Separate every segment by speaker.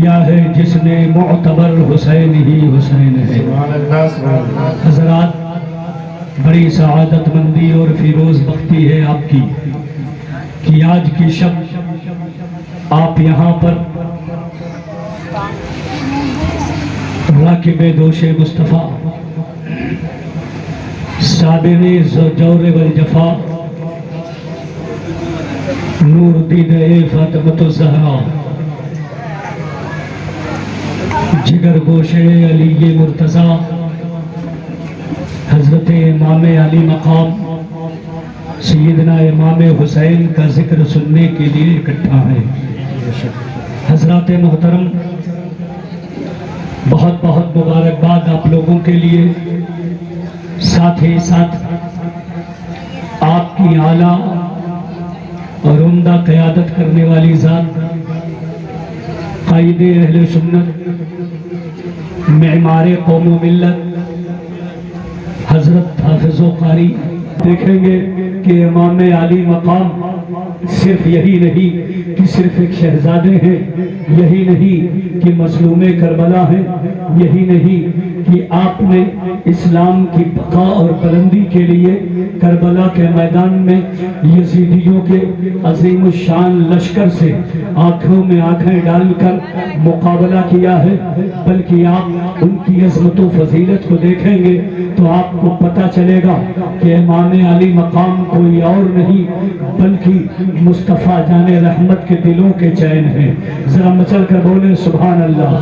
Speaker 1: کیا ہے جس نے معتبر حسین ہی حسین ہے۔ حضرات، بڑی سعادت مندی اور فیروز بختی ہے آپ کی کہ آج کی شب آپ یہاں پر راکب دوش مصطفیٰ صابر جور والجفا نور الدین فاطمۃ الزہرا جگر گوشے علی مرتضیٰ حضرت امام علی مقام سیدنا امام حسین کا ذکر سننے کے لیے اکٹھا ہے۔ حضرات محترم، بہت بہت مبارکباد آپ لوگوں کے لیے، ساتھ ہی ساتھ آپ کی اعلیٰ اور عمدہ قیادت کرنے والی ذات قائد اہل سنت، معمار قوم و ملت حضرت حافظ و قاری۔ دیکھیں گے کہ امام علی مقام صرف یہی نہیں کہ صرف ایک شہزادے ہیں، یہی نہیں کہ مظلوم کربلا ہیں، یہی نہیں کہ آپ نے اسلام کی بقا اور بلندی کے لیے کربلا کے میدان میں یزیدیوں کے عظیم الشان لشکر سے آنکھوں میں آنکھیں ڈال کر مقابلہ کیا ہے، بلکہ آپ ان کی عظمت و فضیلت کو دیکھیں گے تو آپ کو پتہ چلے گا کہ امام علی مقام کوئی اور نہیں بلکہ مصطفیٰ جان رحمت کے دلوں کے چین ہیں۔ ذرا مچل کر بولیں سبحان اللہ۔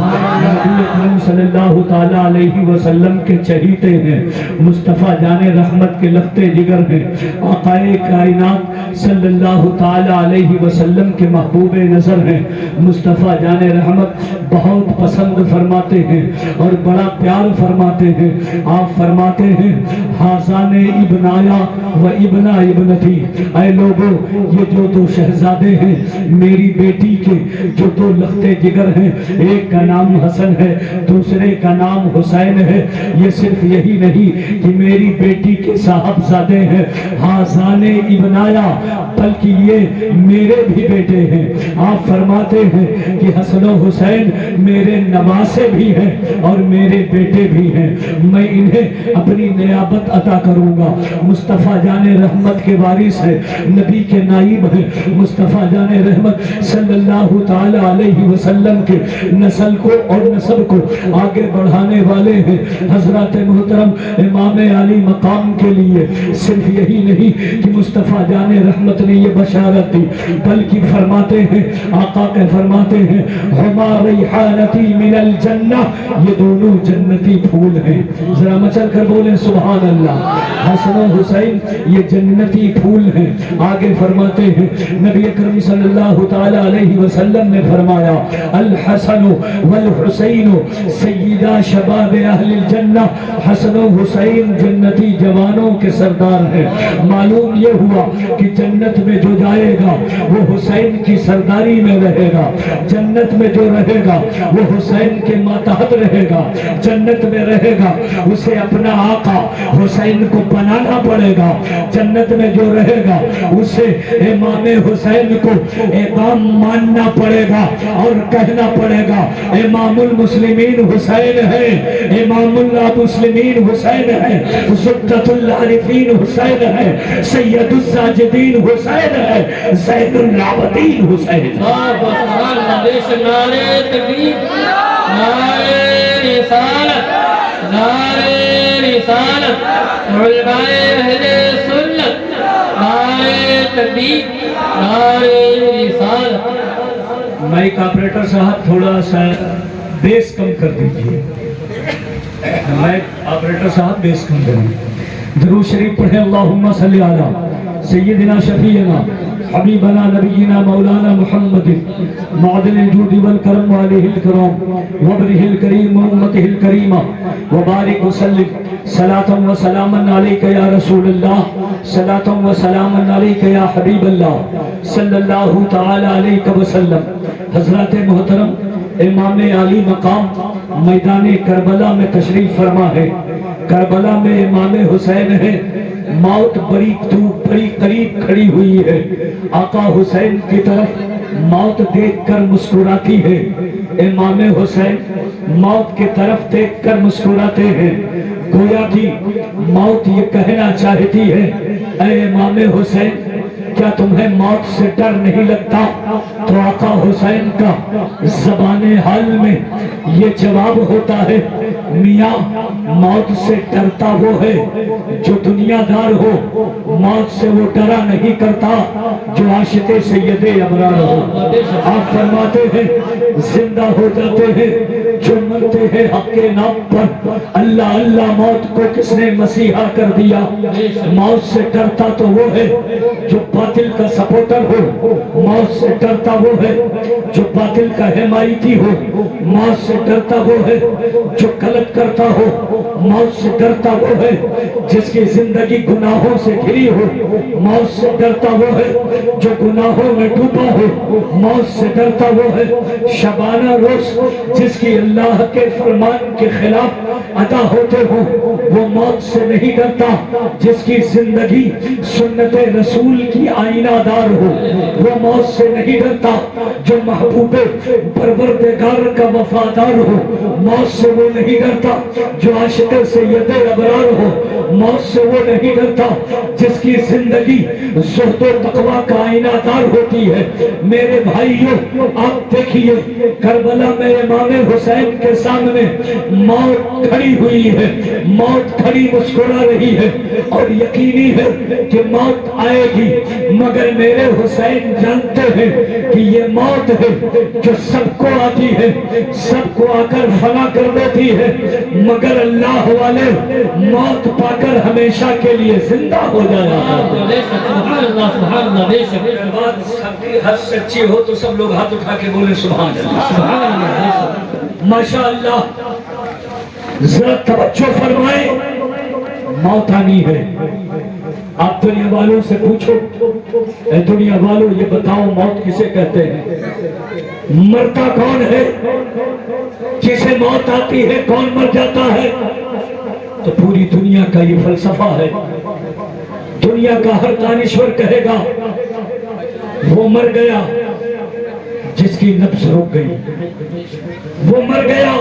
Speaker 1: نبی اکرم صلی اللہ تعالیٰ علیہ وسلم کے چہیتے ہیں، مصطفیٰ جان رحمت کے لختے جگر ہیں، آقائے کائنات صلی اللہ تعالیٰ علیہ وسلم کے محبوب نظر ہیں۔ مصطفیٰ جان رحمت بہت پسند فرماتے ہیں اور بڑا پیار فرماتے ہیں۔ آپ فرماتے ہیں حسن ابنایا و ابنا ابنتی، اے لوگو یہ جو دو شہزادے ہیں میری بیٹی کے جو دو لختے جگر ہیں، ایک کا نام حسن ہے دوسرے کا نام حسین ہے، یہ صرف یہی نہیں کہ میری بیٹی کے صاحبزادے ہیں حسن ابنایا بلکہ یہ میرے بھی بیٹے ہیں۔ آپ فرماتے ہیں کہ حسن و حسین میرے نواسے بھی ہیں اور میرے بیٹے بھی ہیں، میں انہیں اپنی نیابت عطا کروں گا۔ مصطفیٰ جان رحمت کے وارث ہے، نبی کے نائب ہیں، مصطفیٰ جان رحمت صلی اللہ تعالیٰ علیہ وسلم کے نسل کو اور نسب کو آگے بڑھانے والے ہیں۔ حضرات محترم، امام علی مقام کے لیے صرف یہی نہیں کہ مصطفیٰ جان رحمت نے یہ بشارت دی بلکہ فرماتے ہیں، آقا کے فرماتے ہیں ہما ریحانتی من الجنہ، یہ دونوں جنتی پھول ہیں۔ ذرا مچل کر بولیں سبحان اللہ۔ حسن و حسین یہ جنتی پھول ہیں۔ آگے فرماتے ہیں نبی اکرم صلی اللہ تعالیٰ علیہ وسلم نے فرمایا الحسن والحسین سیدہ شباب اہل الجنہ، حسن و حسین جنتی جوانوں کے سردار ہیں۔ معلوم یہ ہوا کہ جنت میں جو جائے گا وہ حسین کی سرداری میں رہے گا، جنت میں جو رہے گا وہ حسین کے ماتحت رہے گا، جنت میں رہے گا اسے اپنا آقا حسین کو بنانا پڑے گا، جنت میں جو رہے گا اسے امام حسین کو امام ماننا پڑے گا اور کہنا پڑے گا امام المسلمین حسین ہے، امام المسلمین حسین ہے، زبدۃ العارفین حسین ہے، سید الساجدین حسین ہے، زین العابدین حسین۔
Speaker 2: نعرے تکبیر، نعرے رسالت، نعرے رسالت، علماء اہل سنت، نعرے تکبیر، نعرے رسالت۔
Speaker 1: مائک آپریٹر صاحب تھوڑا سا بیس کم کر دیجئے، مائک آپریٹر صاحب بیس کم کریں۔ درود شریف پڑھیں اللہم صلی علی سیدنا شفیعنا حبیبنا نبینا مولانا محمد معدل الجود والکرم والہ الکرام وابنہ الکریم وامتہ الکریمہ وبارک وسلم صلاة و سلاما علیک یا رسول اللہ، صلاة و سلاما علیک یا حبیب اللہ صلی اللہ تعالی علیہ وسلم۔ حضرات محترم، امام علی مقام میدان کربلا میں تشریف فرما ہے۔ کربلا میں امام حسین ہے، موت بڑی قریب کھڑی ہوئی ہے، آقا حسین کی طرف موت دیکھ کر مسکراتی ہے، امام حسین موت کی طرف دیکھ کر مسکراتے ہیں، گویا کہ موت یہ کہنا چاہتی ہے اے امام حسین کیا تمہیں موت سے ڈر نہیں لگتا؟ تو آقا حسین کا زبان حال میں یہ جواب ہوتا ہے، میاں موت سے ڈرتا وہ ہے جو دنیا دار ہو، موت سے وہ ڈرا نہیں کرتا جو عاشق سید ابرار ہو۔ آپ فرماتے ہیں زندہ ہو جاتے ہیں جو مرتے ہیں حق کے نام پر، اللہ اللہ موت کو کس نے مسیحا کر دیا؟ موت سے ڈرتا تو وہ ہے جو باطل کا سپورٹر ہو، موت سے ڈرتا وہ ہے جو باطل کا حمایتی ہو، موت سے ڈرتا وہ ہے جو غلط کرتا ہو، موت سے ڈرتا وہ ہے جس کی زندگی گناہوں سے گھری ہو، موت سے ڈرتا وہ ہے جو گناہوں میں ڈوبا ہو، موت سے ڈرتا وہ ہے شبانہ روز جس کی اللہ کے فرمان کے خلاف ادا ہوتے ہو، وہ موت سے نہیں ڈرتا جس کی زندگی سنت رسول کی آئینہ دار ہو، وہ موت سے نہیں ڈرتا جو محبوب پروردگار کا وفادار ہو، موت سے وہ نہیں ڈرتا جو عاشق سید ابرار ہو، موت سے وہ نہیں ڈرتا جس کی زندگی زہد و تقوی کا آئینہ دار ہوتی ہے۔ میرے بھائیوں آپ دیکھیے کربلا میں امام حسین کے سامنے موت کھڑی ہوئی ہے، موت کھڑی مسکرا رہی ہے اور یقینی ہے کہ موت آئے گی، مگر میرے حسین جانتے ہیں کہ یہ موت ہے جو سب کو آتی ہے، سب کو آ کر فنا کر دیتی ہے، مگر اللہ والے موت پا کر ہمیشہ کے لیے زندہ ہو جایا ہے۔
Speaker 2: سبحان اللہ سبحان اللہ، بے شک
Speaker 1: بات سب کی حد سچی ہو تو سب لوگ ہاتھ اٹھا کے بولے سبحان اللہ،
Speaker 2: سبحان اللہ، بے شک
Speaker 1: ماشاءاللہ۔ ذرا توجہ فرمائیں، موت آنی ہے۔ آپ دنیا والوں سے پوچھو، اے دنیا والوں یہ بتاؤ موت کسے کہتے ہیں؟ مرتا کون ہے؟ جسے موت آتی ہے کون مر جاتا ہے؟ تو پوری دنیا کا یہ فلسفہ ہے۔ دنیا کا ہر دانشور کہے گا وہ مر گیا جس کی نفس رک گئی، وہ مر گیا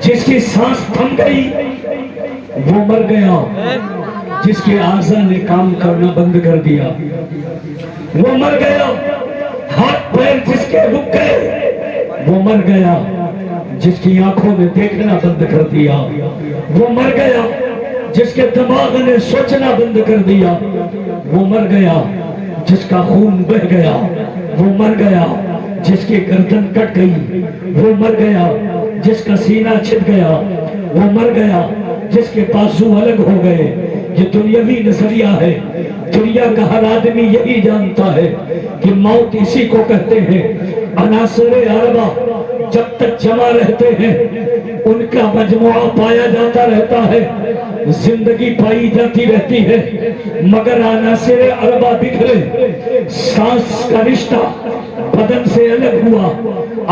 Speaker 1: جس کی سانس تھم گئی، وہ مر گیا جس کے اعضاء نے کام کرنا بند کر دیا، وہ مر گیا ہاتھ پیر جس کے رک گئے، وہ مر گیا جس کی آنکھوں نے دیکھنا بند کر دیا، وہ مر گیا جس کے دماغ نے سوچنا بند کر دیا، وہ مر گیا جس کا خون بہ گیا، وہ مر گیا جس کی گردن کٹ گئی، وہ مر گیا جس کا سینہ چھپ گیا، وہ مر گیا جس کے بازو الگ ہو گئے۔ یہ دنیاوی نظریہ ہے، دنیا کا ہر آدمی یہی جانتا ہے کہ موت اسی کو کہتے ہیں۔ عناصر اربع جب تک جمع رہتے ہیں ان کا مجموعہ پایا جاتا رہتا ہے، زندگی پائی جاتی رہتی ہے، مگر عناصر اربع بکھرے، سانس کا رشتہ بدن سے الگ ہوا،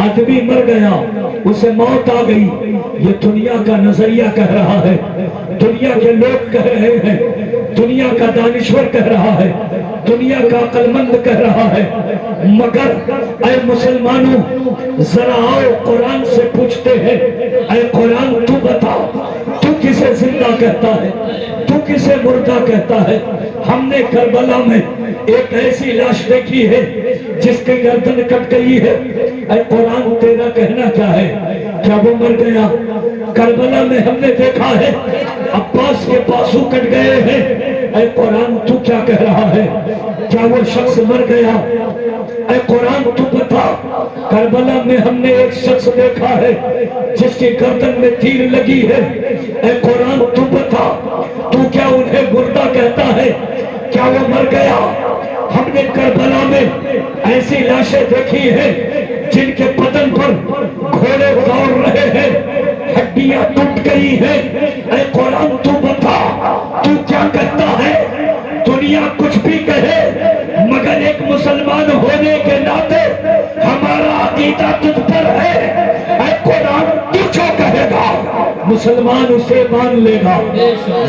Speaker 1: آدمی مر گیا، اسے موت آ گئی۔ یہ دنیا کا نظریہ کہہ رہا ہے، دنیا کے لوگ کہہ رہے ہیں، دنیا کا دانشور کہہ رہا ہے، دنیا کا عقل مند کہہ رہا ہے، مگر اے مسلمانوں ذرا آؤ قرآن سے پوچھتے ہیں، اے قرآن تو بتا تو کسے زندہ کہتا ہے، تو کسے مردہ کہتا ہے؟ ہم نے کربلا میں ایک ایسی لاش دیکھی ہے جس کی گردن کٹ گئی ہے، اے قرآن تیرا کہنا کیا ہے؟ کیا وہ مر گیا؟ کربلا میں ہم نے دیکھا ہے عباس کے بازو کٹ گئے ہیں، اے قرآن تو کیا کہہ رہا ہے؟ کیا وہ شخص مر گیا؟ اے قرآن تو بتا، کربلا میں ہم نے ایک شخص دیکھا ہے جس کی گردن میں تیر لگی ہے، اے قرآن تو بتا تو کیا انہیں مردہ کہتا ہے؟ کیا وہ مر گیا؟ ہم نے کربلا میں ایسی لاشیں دیکھی ہیں جن کے بدن پر گھوڑے دوڑ رہے ہیں، ہڈیاں ٹوٹ گئی ہیں، اے قرآن تو بتا تو کیا کہتا ہے؟ دنیا کچھ بھی کہے مگر ایک مسلمان ہونے کے ناطے ہمارا عقیدہ تجھ پر ہے، اے قرآن تو جو کہے گا مسلمان اسے مان لے گا۔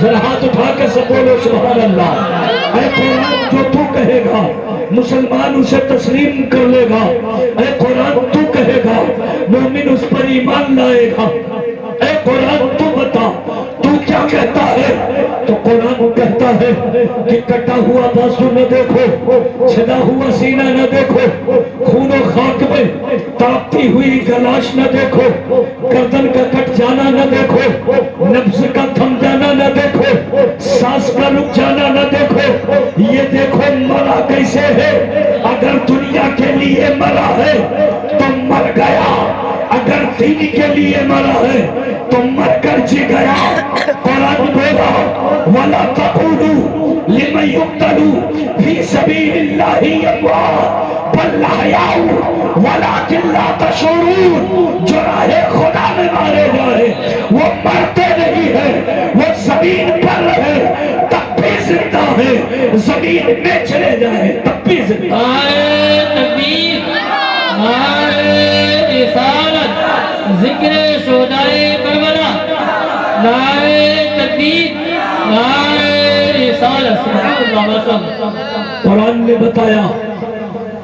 Speaker 1: ذرا ہاتھ اٹھا کے سب بولو سبحان اللہ۔ اے قرآن جو تو کہے گا مسلمان اسے تسلیم کر لے گا، اے قرآن تو کہے گا مومن اس پر ایمان لائے گا۔ اے قرآن تو بتا تو کیا کہتا ہے؟ تو قرآن کہتا ہے کہ کٹا ہوا بازو نہ دیکھو، چھدا ہوا سینہ نہ دیکھو، خون و خاک میں تڑپتی ہوئی گلاش نہ دیکھو، گردن کا کٹ جانا نہ دیکھو، نبض کا تھم جانا نہ دیکھو، سانس کا رک جانا نہ دیکھو، یہ دیکھو مرا کیسے ہے۔ اگر دنیا کے لیے مرا ہے تو مر گیا، اگر دین کے لیے مرا ہے تو مر کر جی گیا۔ قرآن بولا وَلَا تَقُولُوا لِمَنْ يُقْتَلُوا فِي سَبِيلِ اللَّهِ أَمْوَاتٌ بَلْ أَحْيَاءٌ وَلَكِنْ لَا تَشْعُرُونَ۔ جو راہ خدا میں مارے جائے وہ مرتے نہیں ہیں، وہ زمین پر رہے تب بھی زندہ ہے، زمین میں چلے جائے تب بھی زندہ۔
Speaker 2: نعرہ تکبیر، نعرہ رسالت، ذکر شہدائے کربلا، نعرہ تکبیر، نعرہ رسالت، سبحان اللہ ماشاءاللہ۔
Speaker 1: قرآن نے بتایا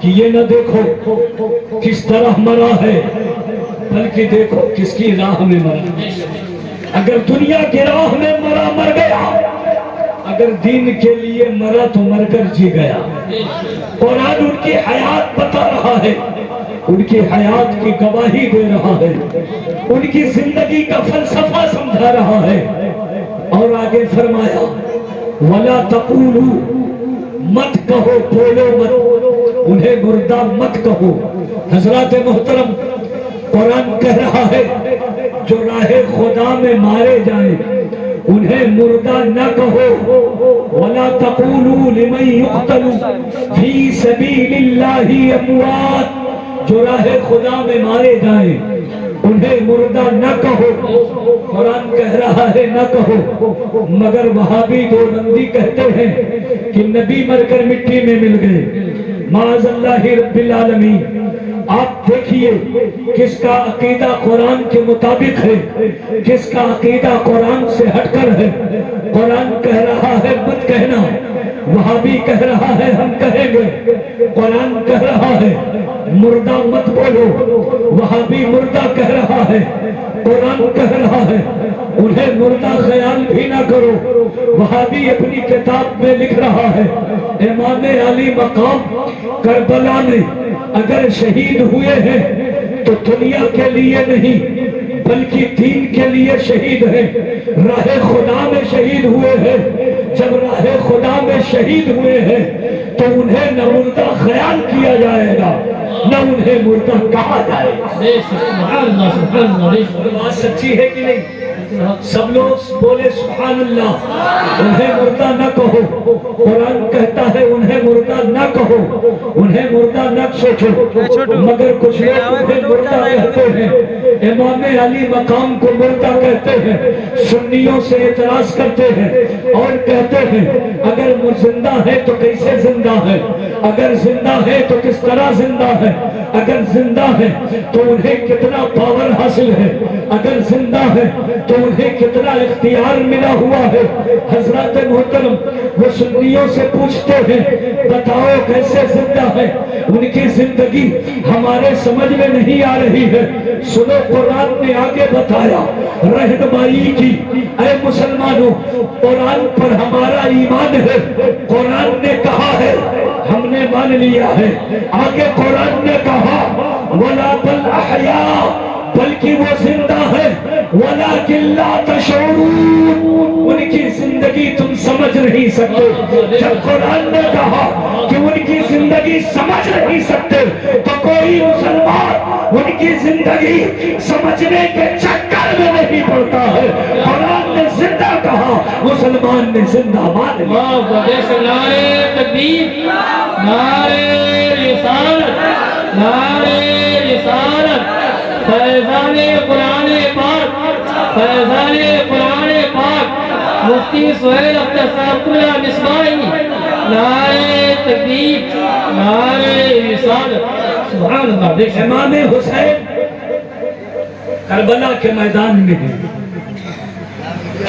Speaker 1: کہ یہ نہ دیکھو کس طرح مرا ہے بلکہ دیکھو کس کی راہ میں مرا۔ اگر دنیا کی راہ میں مرا مر گیا، اگر دین کے لیے مرا تو مر کر جی گیا۔ قرآن ان کی حیات بتا رہا ہے، ان کی حیات کی گواہی دے رہا ہے، ان کی زندگی کا فلسفہ سمجھا رہا ہے۔ اور آگے فرمایا وَلَا تَقُولُوا، مت کہو، بولو مت، انہیں مردہ مت کہو۔ حضرات محترم، قرآن کہہ رہا ہے جو راہ خدا میں مارے جائیں انہیں مردہ نہ کہو۔ وَلَا تَقُولُوا لِمَنْ يُقْتَلُ فِي سَبِيلِ اللَّهِ أَمْوَاتٌ، جو راہ خدا میں مارے جائیں انہیں مردہ نہ کہو۔ قرآن کہہ رہا ہے نہ کہو، مگر وہابی دو بندی کہتے ہیں کہ نبی مر کر مٹی میں مل گئے، معاذ اللہ رب العالمین۔ آپ دیکھیے کس کا عقیدہ قرآن کے مطابق ہے، کس کا عقیدہ قرآن سے ہٹ کر ہے۔ قرآن کہہ رہا ہے مت کہنا، وہابی کہہ رہا ہے ہم کہیں گے۔ قرآن کہہ رہا ہے مردہ مت بولو، وہابی مردہ کہہ رہا ہے۔ قرآن کہہ رہا ہے انہیں مردہ خیال بھی نہ کرو، وہابی اپنی کتاب میں لکھ رہا ہے امام علی مقام کربلا میں اگر شہید ہوئے ہیں تو دنیا کے لیے نہیں بلکہ دین کے لیے شہید ہیں، راہ خدا میں شہید ہوئے ہیں۔ جب راہ خدا میں شہید ہوئے ہیں تو انہیں نہ مردہ خیال کیا جائے گا نہ انہیں مردہ کہا جائے گا۔
Speaker 2: سبحان اللہ، سبحان اللہ۔
Speaker 1: بات سچی ہے کہ نہیں؟ سب لوگ بولے سبحان اللہ۔ انہیں مردہ نہ کہو، قرآن کہتا ہے انہیں مردہ نہ کہو، انہیں مردہ نہ سوچو، مگر کچھ لوگ انہیں مردہ کہتے ہیں، امام علی مقام کو مردہ کہتے ہیں، سنیوں سے اعتراض کرتے ہیں اور کہتے ہیں اگر زندہ ہے تو کیسے زندہ ہے، اگر زندہ ہے تو کس طرح زندہ ہے، اگر زندہ ہے تو انہیں کتنا پاور حاصل ہے، اگر زندہ ہے تو انہیں کتنا اختیار ملا ہوا ہے۔ حضرات محترم، وہ سنیوں سے پوچھتے ہیں بتاؤ کیسے زندہ ہے، ان کی زندگی ہمارے سمجھ میں نہیں آ رہی ہے۔ سنو قرآن نے آگے بتایا رہنمائی کی، اے مسلمانوں قرآن پر ہمارا ایمان ہے، قرآن نے کہا ہے ہم نے مان لیا ہے۔ آگے قرآن نے کہا وَلَا بَلْ أَحْيَاءٌ، بلکہ وہ زندہ ہے وَلَكِنْ لَا تَشْعُرُونَ، ان کی زندگی تم سمجھ نہیں سکتے۔ جب قرآن نے کہا کہ ان کی زندگی سمجھ نہیں سکتے تو کوئی مسلمان ان کی زندگی سمجھنے کے چکر میں نہیں پڑتا ہے۔ قرآن نے زندہ کہا، مسلمان نے زندہ مان لیا۔
Speaker 2: نعرہ تکبیر، نعرہ رسالت، نعرہ رسالت، فیضان قرآن پاک، فیضان قرآن پاک، مفتی سہیل اختر صاحب اللہ مصباحی، نعرہ تکبیر، نعرہ رسالت، سبحان اللہ۔
Speaker 1: امام حسین کربلا کے میدان میں ہیں۔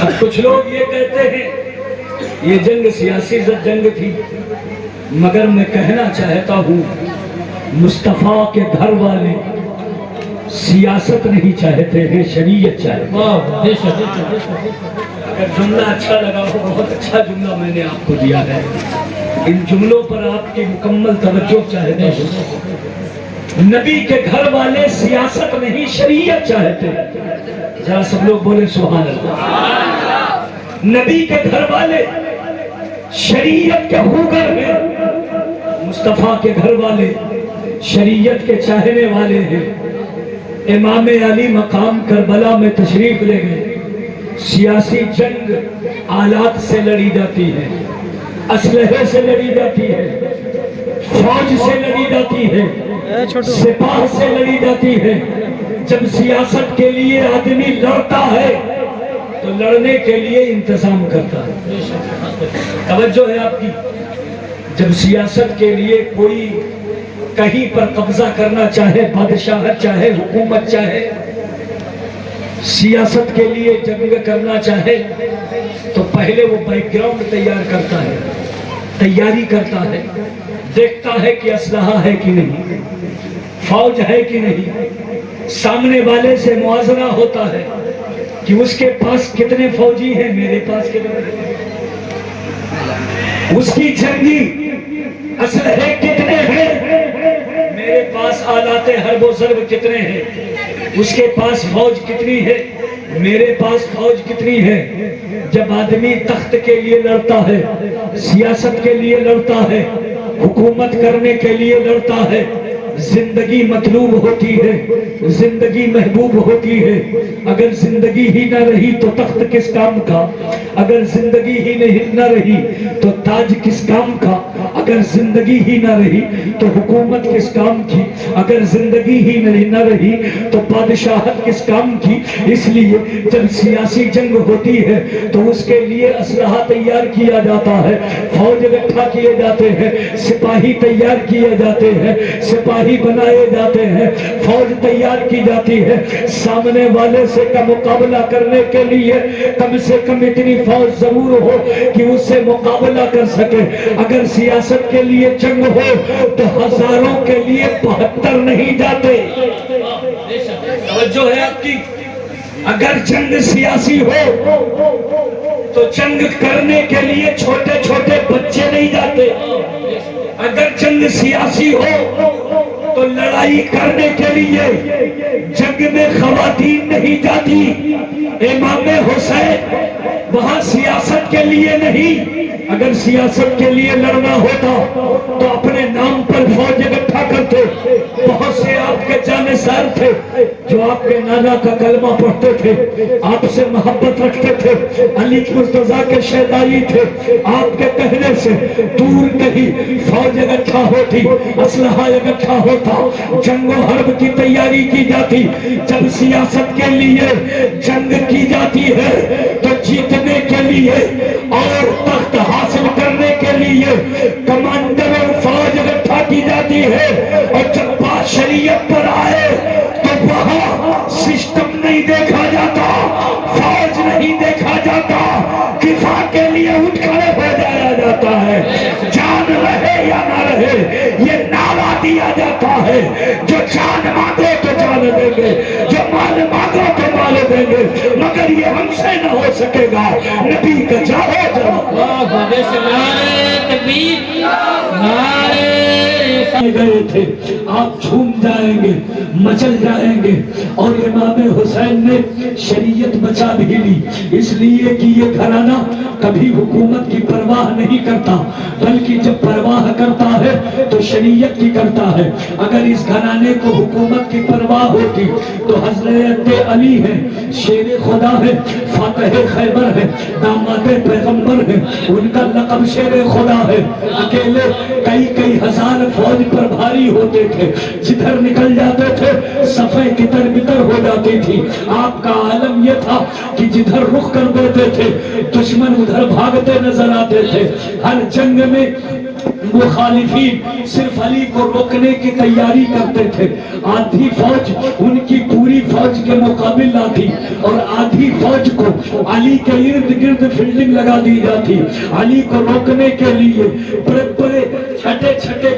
Speaker 1: اب کچھ لوگ یہ کہتے ہیں یہ جنگ سیاسی جنگ تھی، مگر میں کہنا چاہتا ہوں مصطفیٰ کے گھر والے سیاست نہیں چاہتے ہیں، شریعت چاہتے ہیں۔
Speaker 2: واہ بے شک
Speaker 1: اگر جملہ اچھا لگا ہو، بہت اچھا جملہ میں نے آپ کو دیا ہے، ان جملوں پر آپ کی مکمل توجہ چاہتے ہیں۔ نبی کے گھر والے سیاست نہیں شریعت چاہتے ہیں۔ ذرا سب لوگ بولیں سبحان اللہ۔ نبی کے گھر والے شریعت کے ہوگر ہیں، مصطفیٰ کے گھر والے شریعت کے چاہنے والے ہیں۔ امام علی مقام کربلا میں تشریف لے گئے۔ سیاسی جنگ آلات سے لڑی جاتی ہے، اسلحے سے لڑی جاتی ہے، فوج سے لڑی جاتی ہے، سپاہ سے لڑی جاتی ہے۔ جب سیاست کے لیے آدمی لڑتا ہے تو لڑنے کے لیے انتظام کرتا ہے۔ توجہ ہے آپ کی؟ جب سیاست کے لیے کوئی کہیں پر قبضہ کرنا چاہے، بادشاہت چاہے، حکومت چاہے، سیاست کے لیے جنگ کرنا چاہے تو پہلے وہ بیک گراؤنڈ تیار کرتا ہے، تیاری کرتا ہے، دیکھتا ہے کہ اسلحہ ہے کہ نہیں، فوج ہے کہ نہیں، سامنے والے سے موازنہ ہوتا ہے کہ اس کے پاس کتنے فوجی ہیں، میرے پاس کتنے ہیں، اس کی جنگی اسلحے کتنے ہیں، میرے پاس آلات حرب و ضرب کتنے ہیں، اس کے پاس فوج کتنی ہے، میرے پاس فوج کتنی ہے۔ جب آدمی تخت کے لیے لڑتا ہے، سیاست کے لیے لڑتا ہے، حکومت کرنے کے لیے لڑتا ہے، زندگی مطلوب ہوتی ہے، زندگی محبوب ہوتی ہے۔ اگر زندگی ہی نہ رہی تو تخت کس کام کا، اگر زندگی ہی نہ رہی تو تاج کس کام کا، اگر زندگی ہی نہ رہی تو حکومت کس کام کی، اگر زندگی ہی نہ رہی تو بادشاہت کس کام کی۔ اس لیے جب سیاسی جنگ ہوتی ہے تو اس کے لیے اسلحہ تیار کیا جاتا ہے، فوج اکٹھا کیے جاتے ہیں، سپاہی تیار کیے جاتے ہیں، سپاہی بنائے جاتے ہیں، فوج تیار کی جاتی ہے۔ سامنے والے سے کا مقابلہ کرنے کے لیے کم سے کم اتنی فوج ضرور ہو کہ اس سے مقابلہ کر سکے۔ اگر سیاست کے لیے جنگ ہو تو ہزاروں کے لیے 72 نہیں جاتے۔ توجہ ہے آپ کی؟ اگر جنگ سیاسی ہو تو جنگ کرنے کے لیے چھوٹے چھوٹے بچے نہیں جاتے۔ اگر جنگ سیاسی ہو تو لڑائی کرنے کے لیے جنگ میں خواتین نہیں جاتی۔ امام حسین وہاں سیاست کے لیے نہیں، اگر سیاست کے لیے لڑنا ہوتا تو اپنے نام پر فوج اکٹھا کرتے۔ بہت سے آپ کے جانشین تھے جو آپ کے نانا کا کلمہ پڑھتے تھے، آپ سے محبت رکھتے تھے، علی مرتضیٰ کے شیدائی تھے، آپ کے کہنے سے دور کہیں فوج اکٹھا ہوتی، اسلحہ اکٹھا ہوتا، جنگ و حرب کی تیاری کی جاتی۔ جب سیاست کے لیے جنگ کی جاتی ہے تو جیتنے کے لیے اور تخت حاصل کرنے کے لیے کمانڈر اور فوج اکٹھا کی جاتی ہے۔ اور جب بات شریعت پر آئے تو وہاں سسٹم نہیں دیکھا جاتا، فوج نہیں دیکھا جاتا، دفاع کے لیے اٹھ کھڑے ہو جایا جاتا ہے۔ جان رہے یا نہ رہے یہ نعرہ دیا جاتا ہے، جو جان مانگو تو جان دیں گے، جو مال مانگو تو مال دیں گے، مگر یہ ہم سے نہ ہو سکے گا۔ نبی کا جاؤ گئے تھے، آپ جھوم جائیں گے، مچل جائیں گے۔ اور امام حسین نے شریعت بچا بھی لی، اس لیے کہ یہ گھرانہ کبھی حکومت کی پرواہ نہیں کرتا، بلکہ جب پرواہ کرتا ہے تو شریعت کی کرتا ہے۔ اگر اس گھرانے کو حکومت کی پرواہ ہوتی تو حضرت علی ہے، شیر خدا ہے، فاتح خیبر ہے، داماد پیغمبر ہے، ان کا لقب شیر خدا ہے۔ اکیلے کئی ہزار فوج پر بھاری ہوتے تھے، جدھر نکل جاتے تھے صفیں تتر بتر ہو جاتی تھی۔ آپ کا عالم یہ تھا کہ جدھر رخ کر دیتے تھے دشمن ادھر بھاگتے نظر آتے تھے۔ ہر جنگ میں مخالفین صرف علی کو روکنے کی تیاری کرتے تھے، آدھی فوج ان کی پوری فوج کے مقابل آتی اور آدھی فوج کو علی کے ارد گرد فیلڈنگ لگا دی جاتی۔ علی کو روکنے کے لیے بڑے بڑے چھٹے چھٹے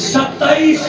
Speaker 1: 27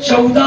Speaker 1: 14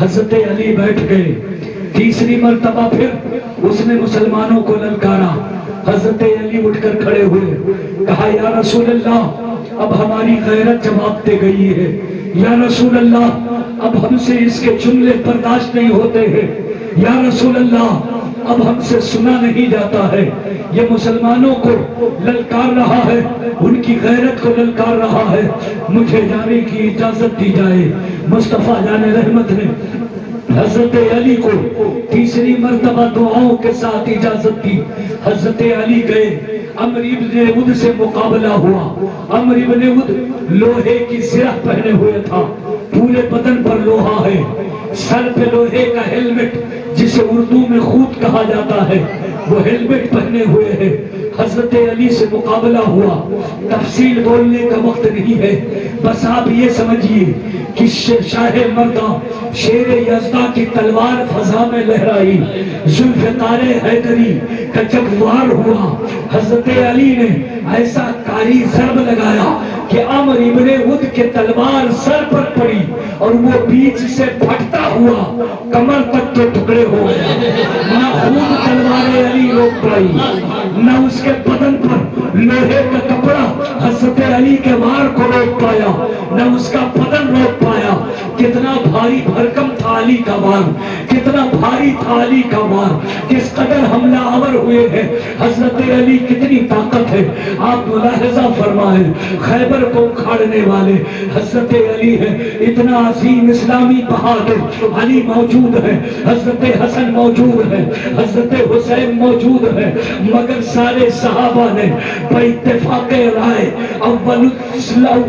Speaker 1: حضرت علی بیٹھ گئے. تیسری مرتبہ پھر اس نے مسلمانوں کو للکارا. حضرت علی اٹھ کر کھڑے ہوئے, کہا یا رسول اللہ اب ہماری غیرت جواب دے گئی ہے. یا رسول اللہ اب ہم سے اس کے جملے برداشت نہیں ہوتے ہیں. یا رسول اللہ اب ہم سے سنا نہیں جاتا ہے. یہ مسلمانوں کو للکار رہا ہے, ان کی غیرت کو للکار رہا ہے, مجھے جانے کی اجازت دی جائے. مصطفیٰ جان رحمت نے حضرت علی کو تیسری مرتبہ دعاؤں کے ساتھ اجازت دی. حضرت علی گئے. عمرو بن ود سے مقابلہ ہوا. عمرو بن ود لوہے کی زرہ پہنے ہوئے تھا, پورے بدن پر لوہا ہے, سر پہ لوہے کا ہیلمٹ جسے اردو میں خود کہا جاتا ہے وہ ہیلمٹ پہنے ہوئے ہیں. حضرت علی سے مقابلہ ہوا. تفصیل بولنے کا وقت نہیں ہے, بس آپ یہ سمجھیے کہ شاہ مردہ شیر یزدہ کی تلوار فضا میں لہرائی. ذوالفقار حیدری کا جب وار ہوا, حضرت علی نے ایسا کاری ضرب لگایا کہ عمرو بن ود کے تلوار سر پر پڑی اور وہ بیچ سے پھٹتا ہوا کمر تک کے ٹکڑے ہو گیا. نہ خود تلوار علی روک پائی, نہ اس کے بدن پر لوہے کا کپڑا حضرت علی کے وار کو روک پایا, نہ اس کا بدن روک پایا. کتنا بھاری بھرکم تھا علی کا وار, کتنا بھاری تھا علی کا وار, کس قدر حملہ آور ہوئے ہیں. حضرت علی کتنی طاقت ہے آپ ملاحظہ فرمائیں. خیبر کو اکھاڑنے والے حضرت علی ہیں. اتنا عظیم اسلامی بہادر علی موجود ہے, حضرت حسن موجود ہے, حضرت حسین موجود ہے, مگر سارے صحابہ نے باتفاق رائے اول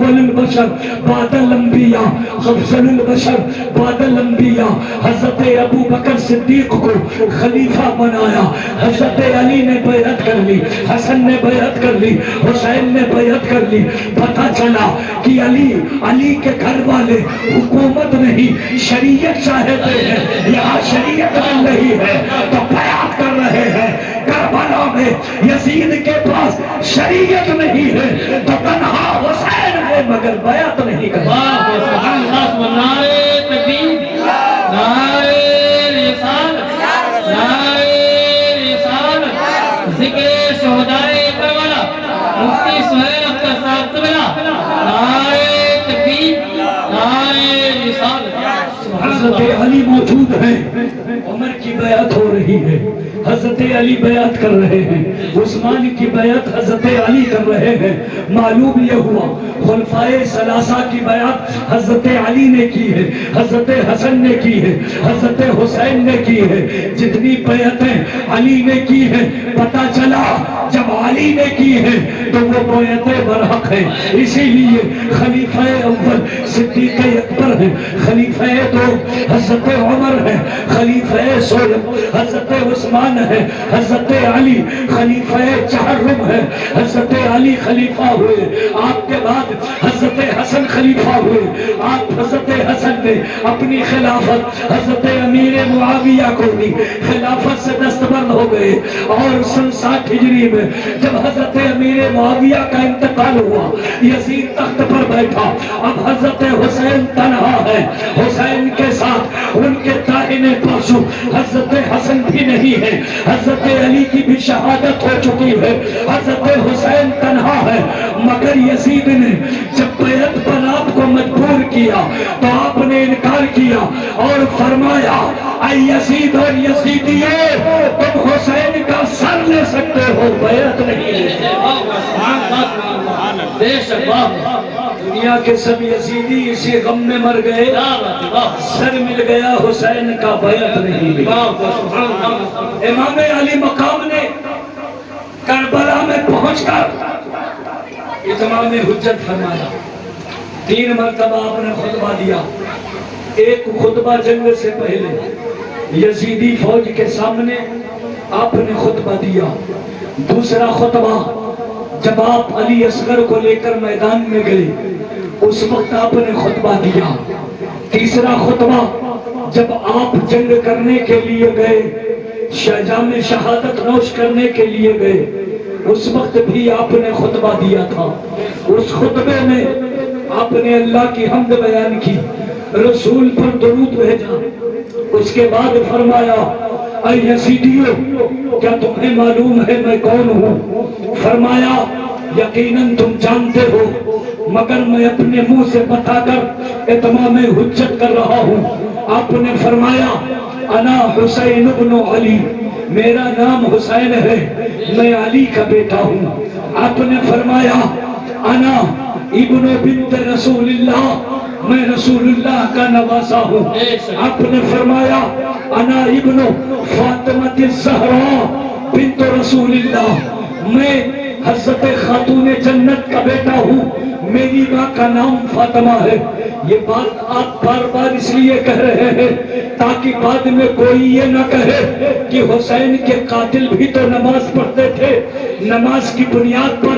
Speaker 1: البشر بعد الانبیاء, افضل البشر بعد الانبیاء حضرت ابو بکر صدیق کو خلیفہ بنایا. حضرت علی نے بیعت کر لی, حسن نے بیعت کر لی, حسین نے بیعت کر لی. پتہ چلا کہ علی کے گھر والے حکومت نہیں شریعت چاہتے ہیں, یہاں شریعت مل رہی ہے تو بیعت کر رہے ہیں. کربلا میں یزید کے پاس شریعت نہیں ہے تو تنہا حسین ہے مگر بیعت نہیں کرتا. نعرے تکبیر, نعرے رسالت, نعرے رسالت, ذکر شہدائے کربلا, مفتی سہیل اختر صاحب قبلہ, نعرے تکبیر, نعرے رسالت. حضرت علی موجود ہیں, عمر کی بیعت ہو رہی ہے, حضرت علی بیعت کر رہے ہیں, عثمان کی بیعت حضرت علی کر رہے ہیں. معلوم یہ ہوا خلفائے ثلاثہ کی بیعت حضرت علی نے کی ہے, حضرت حسن نے کی ہے, حضرت حسین نے کی ہے. جتنی بیعتیں علی نے کی ہیں پتہ چلا جب علی نے کی ہے تو وہ بیعتیں برحق ہیں. اسی لیے خلیفہ اول صدیق اکبر ہیں, خلیفہ دو حضرت عمر ہے, خلیفہ سولم حضرت عثمان ہے, حضرت علی خلیفہ چہرم ہے. حضرت علی خلیفہ ہوئے, آپ کے بعد حضرت حسن خلیفہ ہوئے. آپ حضرت حسن نے اپنی خلافت حضرت امیر معاویہ کو دی, خلافت سے دستبرد ہو گئے. اور سن 60 ہجری میں جب حضرت امیر معاویہ کا انتقال ہوا, یزید تخت پر بیٹھا, اب حضرت حسین تنہا ہے, حسین کے ساتھ ان کے داہنے پاسو حضرت حسن بھی نہیں ہے, حضرت علی کی بھی شہادت ہو چکی ہے, حضرت حسین تنہا ہے. مگر یزید نے جب بیعت پر آپ کو مجبور کیا تو آپ نے انکار کیا اور فرمایا اے یزید اور یزیدیے, تم حسین کا سر لے سکتے ہو, بیعت نہیں لے سکتے. دنیا کے سب یزیدی اسی غم میں مر گئے, سر مل گیا حسین کا, بیعت نہیں لی. امام علی مقام نے کربلا میں پہنچ کر اتمام حجت فرمایا. 3 مرتبہ آپ نے خطبہ دیا. ایک خطبہ جنگ سے پہلے یزیدی فوج کے سامنے آپ نے خطبہ دیا. دوسرا خطبہ جب آپ علی اصغر کو لے کر میدان میں گئے اس وقت آپ نے خطبہ دیا. تیسرا خطبہ جب آپ جنگ کرنے کے لیے گئے, جام شہادت نوش کرنے کے لیے گئے, اس وقت بھی آپ نے خطبہ دیا تھا. اس خطبے میں آپ نے اللہ کی حمد بیان کی, رسول پر درود بھیجا. اس کے بعد فرمایا اے یزیدیو کیا تمہیں معلوم ہے میں کون ہوں؟ فرمایا یقیناً تم جانتے ہو مگر میں اپنے منہ سے بتا کر اتمام حجت کر رہا ہوں. آپ نے فرمایا انا حسین ابن علی، میرا نام حسین ہے، میں علی کا بیٹا ہوں. آپ نے فرمایا انا ابن بنت رسول اللہ، میں رسول اللہ کا نواسا ہوں. آپ نے فرمایا انا ابن فاطمہ الزہرا بنت رسول اللہ، میں حضرت خاتون جنت کا بیٹا ہوں، میری ماں کا نام فاطمہ ہے. یہ بات آپ بار بار اس لیے کہہ رہے ہیں تاکہ بعد میں کوئی یہ نہ کہے کہ حسین کے قاتل بھی تو نماز پڑھتے تھے، نماز کی بنیاد پر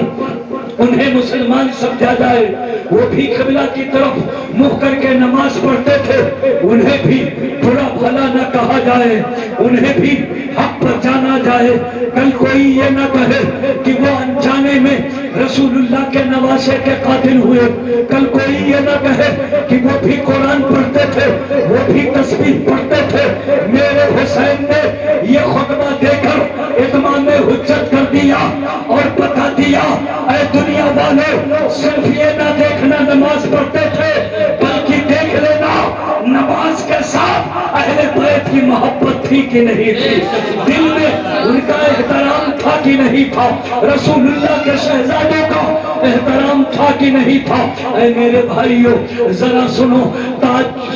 Speaker 1: انہیں مسلمان سمجھا جائے. وہ بھی قبلہ کی طرف منہ کر کے نماز پڑھتے تھے، انہیں بھی برا بھلا نہ کہا جائے، انہیں بھی حق پر جانا جائے. کل کوئی یہ نہ کہے کہ وہ انجانے میں رسول اللہ کے نواسے کے قاتل ہوئے. کل کوئی یہ نہ کہے کہ وہ بھی قرآن پڑھتے تھے، وہ بھی تسبیح پڑھتے تھے. میرے حسین نے یہ خطبہ دے کر اتمام حجت کر دیا اور بتا دیا اے دنیا والے صرف یہ نہ دیکھنا نماز پڑھتے تھے بلکہ دیکھ لینا نماز کے ساتھ اہل بیت کی محبت تھی کہ نہیں تھی، دل میں ان کا احترام تھا کہ نہیں تھا، رسول اللہ کے شہزادوں کا احترام تھا کہ نہیں تھا. اے میرے بھائیوں ذرا سنو،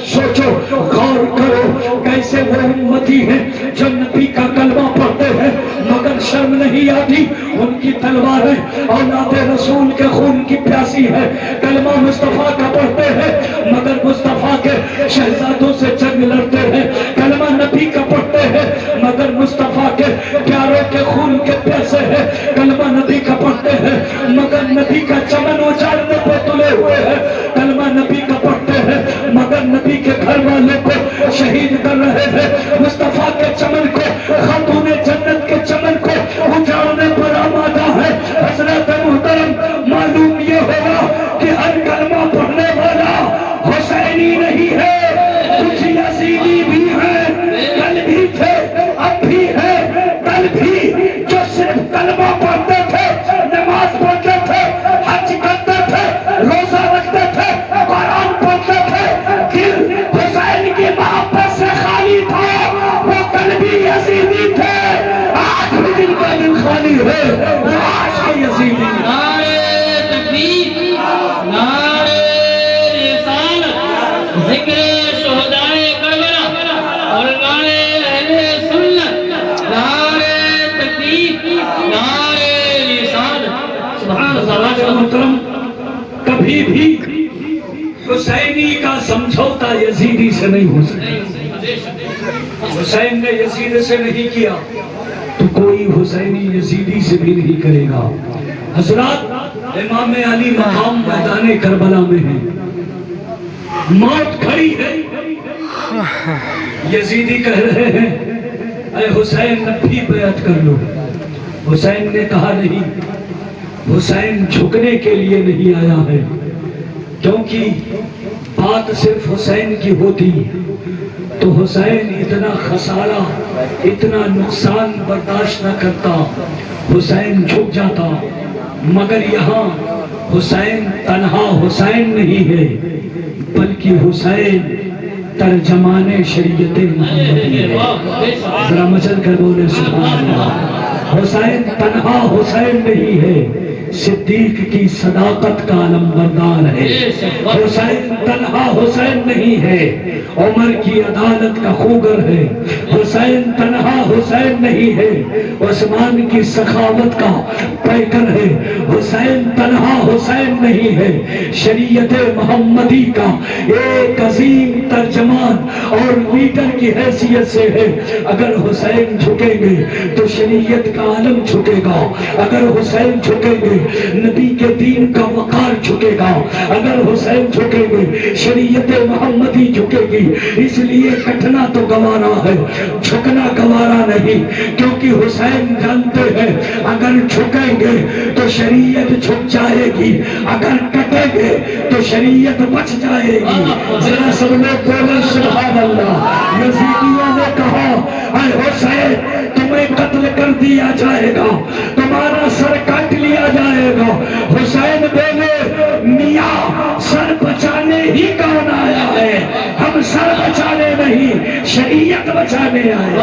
Speaker 1: سوچو، غور کرو کیسے وہ امتی ہیں جو نبی کا کلمہ پڑھتے ہیں مگر شرم نہیں آتی. ان کی تلواریں اولاد رسول کے خون کی پیاسی ہے، کلمہ مصطفیٰ کا پڑھتے ہیں مگر مصطفیٰ کے شہزادوں سے جنگ لڑتے ہیں. کلمہ نبی کا پڑھتے ہیں مگر مصطفیٰ کے پیاروں کے خون کے پیاسے ہیں. کلمہ نبی کا پڑھتے ہیں مگر نبی کا چمن اجاڑنے پہ تلے ہوئے ہیں. کلمہ نبی کا پڑھتے ہیں مگر نبی کے گھر والوں کو شہید کر رہے ہیں. مصطفیٰ کے چمن کو، خاتون جنت کے چمن کو اجاڑنے پر آمادہ ہے. حضرت محترم معلوم یہ ہوگا کہ ہر کلمہ پڑھنے والا حسینی نہیں ہے، کچھ یزیدی بھی ہیں، کل بھی تھے اب بھی ہے، کل بھی جو صرف کلمہ پڑھتے تھے، نماز پڑھتے تھے، حج کرتے تھے، روزہ رکھتے تھے، قرآن پڑھتے تھے، دل حسین کی محبت سے خالی تھا، وہ کل بھی یزیدی تھے، آج بھی دل کا دل خالی ہے، وہ آج کے یزیدی ہیں.
Speaker 2: نعرہ تکبیر، نعرہ رسالت، ذکر شہدائے کربلا اور نعرہ اہل سنت، نعرہ تکبیر، نعرہ رسالت. سبحان اللہ.
Speaker 1: محترم کبھی بھی حسینی کا سمجھوتا یزیدی سے نہیں ہو سکتا. حسین نے یزید سے نہیں کیا تو کوئی حسینی یزیدی سے بھی نہیں کرے گا. حضرات امام علی مقام میدان کربلا میں ہے، موت کھڑی ہے، یزیدی کہہ رہے ہیں اے حسین بھی بیعت کر لو. حسین نے کہا نہیں، حسین جھکنے کے لیے نہیں آیا ہے، کیونکہ بات صرف حسین کی ہوتی تو حسین اتنا خسارہ، اتنا نقصان برداشت نہ کرتا، حسین جھک جاتا. مگر یہاں حسین تنہا حسین نہیں ہے بلکہ حسین ترجمان شریعت محمدی ہے. ذرا مچل کر بولے سبحان اللہ. حسین تنہا حسین نہیں ہے، صدیق کی صداقت کا علم بردار ہے. حسین تنہا حسین نہیں ہے، عمر کی عدالت کا خوگر ہے. حسین تنہا حسین نہیں ہے، عثمان کی سخاوت کا پیکر ہے. حسین تنہا حسین نہیں ہے، شریعت محمدی کا ایک عظیم ترجمان اور لیڈر کی حیثیت سے ہے. اگر حسین جھکیں گے تو شریعت کا عالم جھکے گا، اگر حسین جھکیں گے نبی کے دین کا وقار جھکے گا، اگر حسین جھکیں گے شریعت محمدی جھکے گی. اس لیے کٹنا تو گوارا ہے، جھکنا گوارا نہیں، کیونکہ حسین جانتے ہیں اگر جھکیں گے تو شریعت جھک جائے گی، اگر کٹیں گے تو شریعت بچ جائے گی۔ ذرا سب لوگ بولیں سبحان اللہ۔ یزیدیوں نے کہا اے حسین تمہیں قتل کر دیا جائے گا، تمہارا سر کاٹ لیا جائے گا۔ حسین بولے میاں سر بچانے ہی کون آیا ہے، ہم سر بچانے نہیں شریعت بچانے آئے۔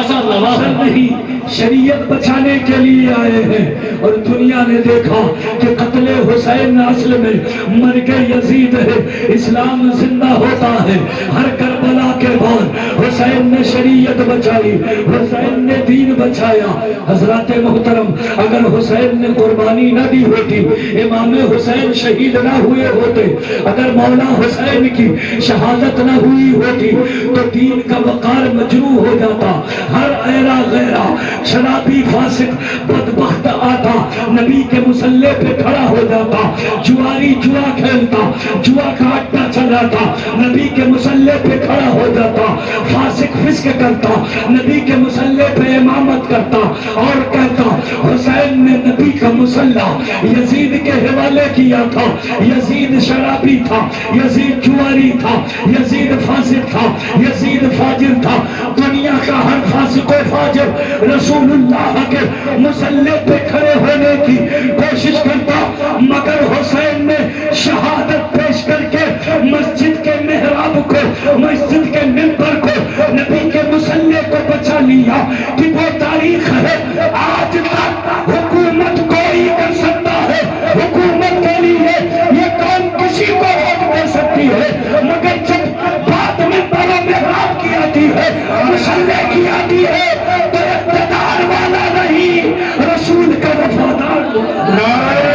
Speaker 1: سر نہیں شریعت بچانے کے لیے آئے ہیں۔ اور دنیا نے دیکھا کہ قتل حسین اصل میں مرگ یزید ہے، اسلام زندہ ہوتا ہے۔ ہر کربلا کے بعد حسین نے شریعت بچائی، حسین نے دین بچایا۔ حضرات محترم اگر حسین نے قربانی نہ دی ہوتی، امام حسین شہید نہ ہوئے ہوتے، اگر مولا حسین کی شہادت نہ ہوئی ہوتی تو دین کا وقار مجروح ہو جاتا۔ ہر ایرا غیرہ شرابی فاسق بدبخت آتا نبی کے مسلح پہ کھڑا ہو جاتا، جواری جوا کھیلتا، جوا کا اڈا چلاتا، نبی کے مسلح پہ کھڑا ہو جاتا، فاسق فسق کرتا، نبی کے مسلح پہ امامت کرتا اور کہتا حسین نے نبی کا مسلح یزید کے حوالے کیا تھا۔ یزید شرابی تھا، یزید جواری تھا، یزید فاسق تھا، یزید فاجر تھا۔ دنیا کا ہر فاسق و فاجر رسول اللہ کے مسلح پہ کھڑے ہونے کی کوشش کرتا، مگر حسین نے شہادت پیش کر کے مسجد کے محراب کو، مسجد کے منبر کو، نبی کے مسلح کو بچا لیا۔ کہ وہ تاریخ ہے آج تک حکومت کوئی کر سکتا ہے، حکومت کے لیے یہ قوم کسی کو ووٹ دے سکتی ہے، مگر جب بات میں بڑا محراب کی آتی ہے، مسلح کی آتی ہے تو اقتدار والا نہیں رسول کا وفادار ہوتا۔
Speaker 3: نعرہ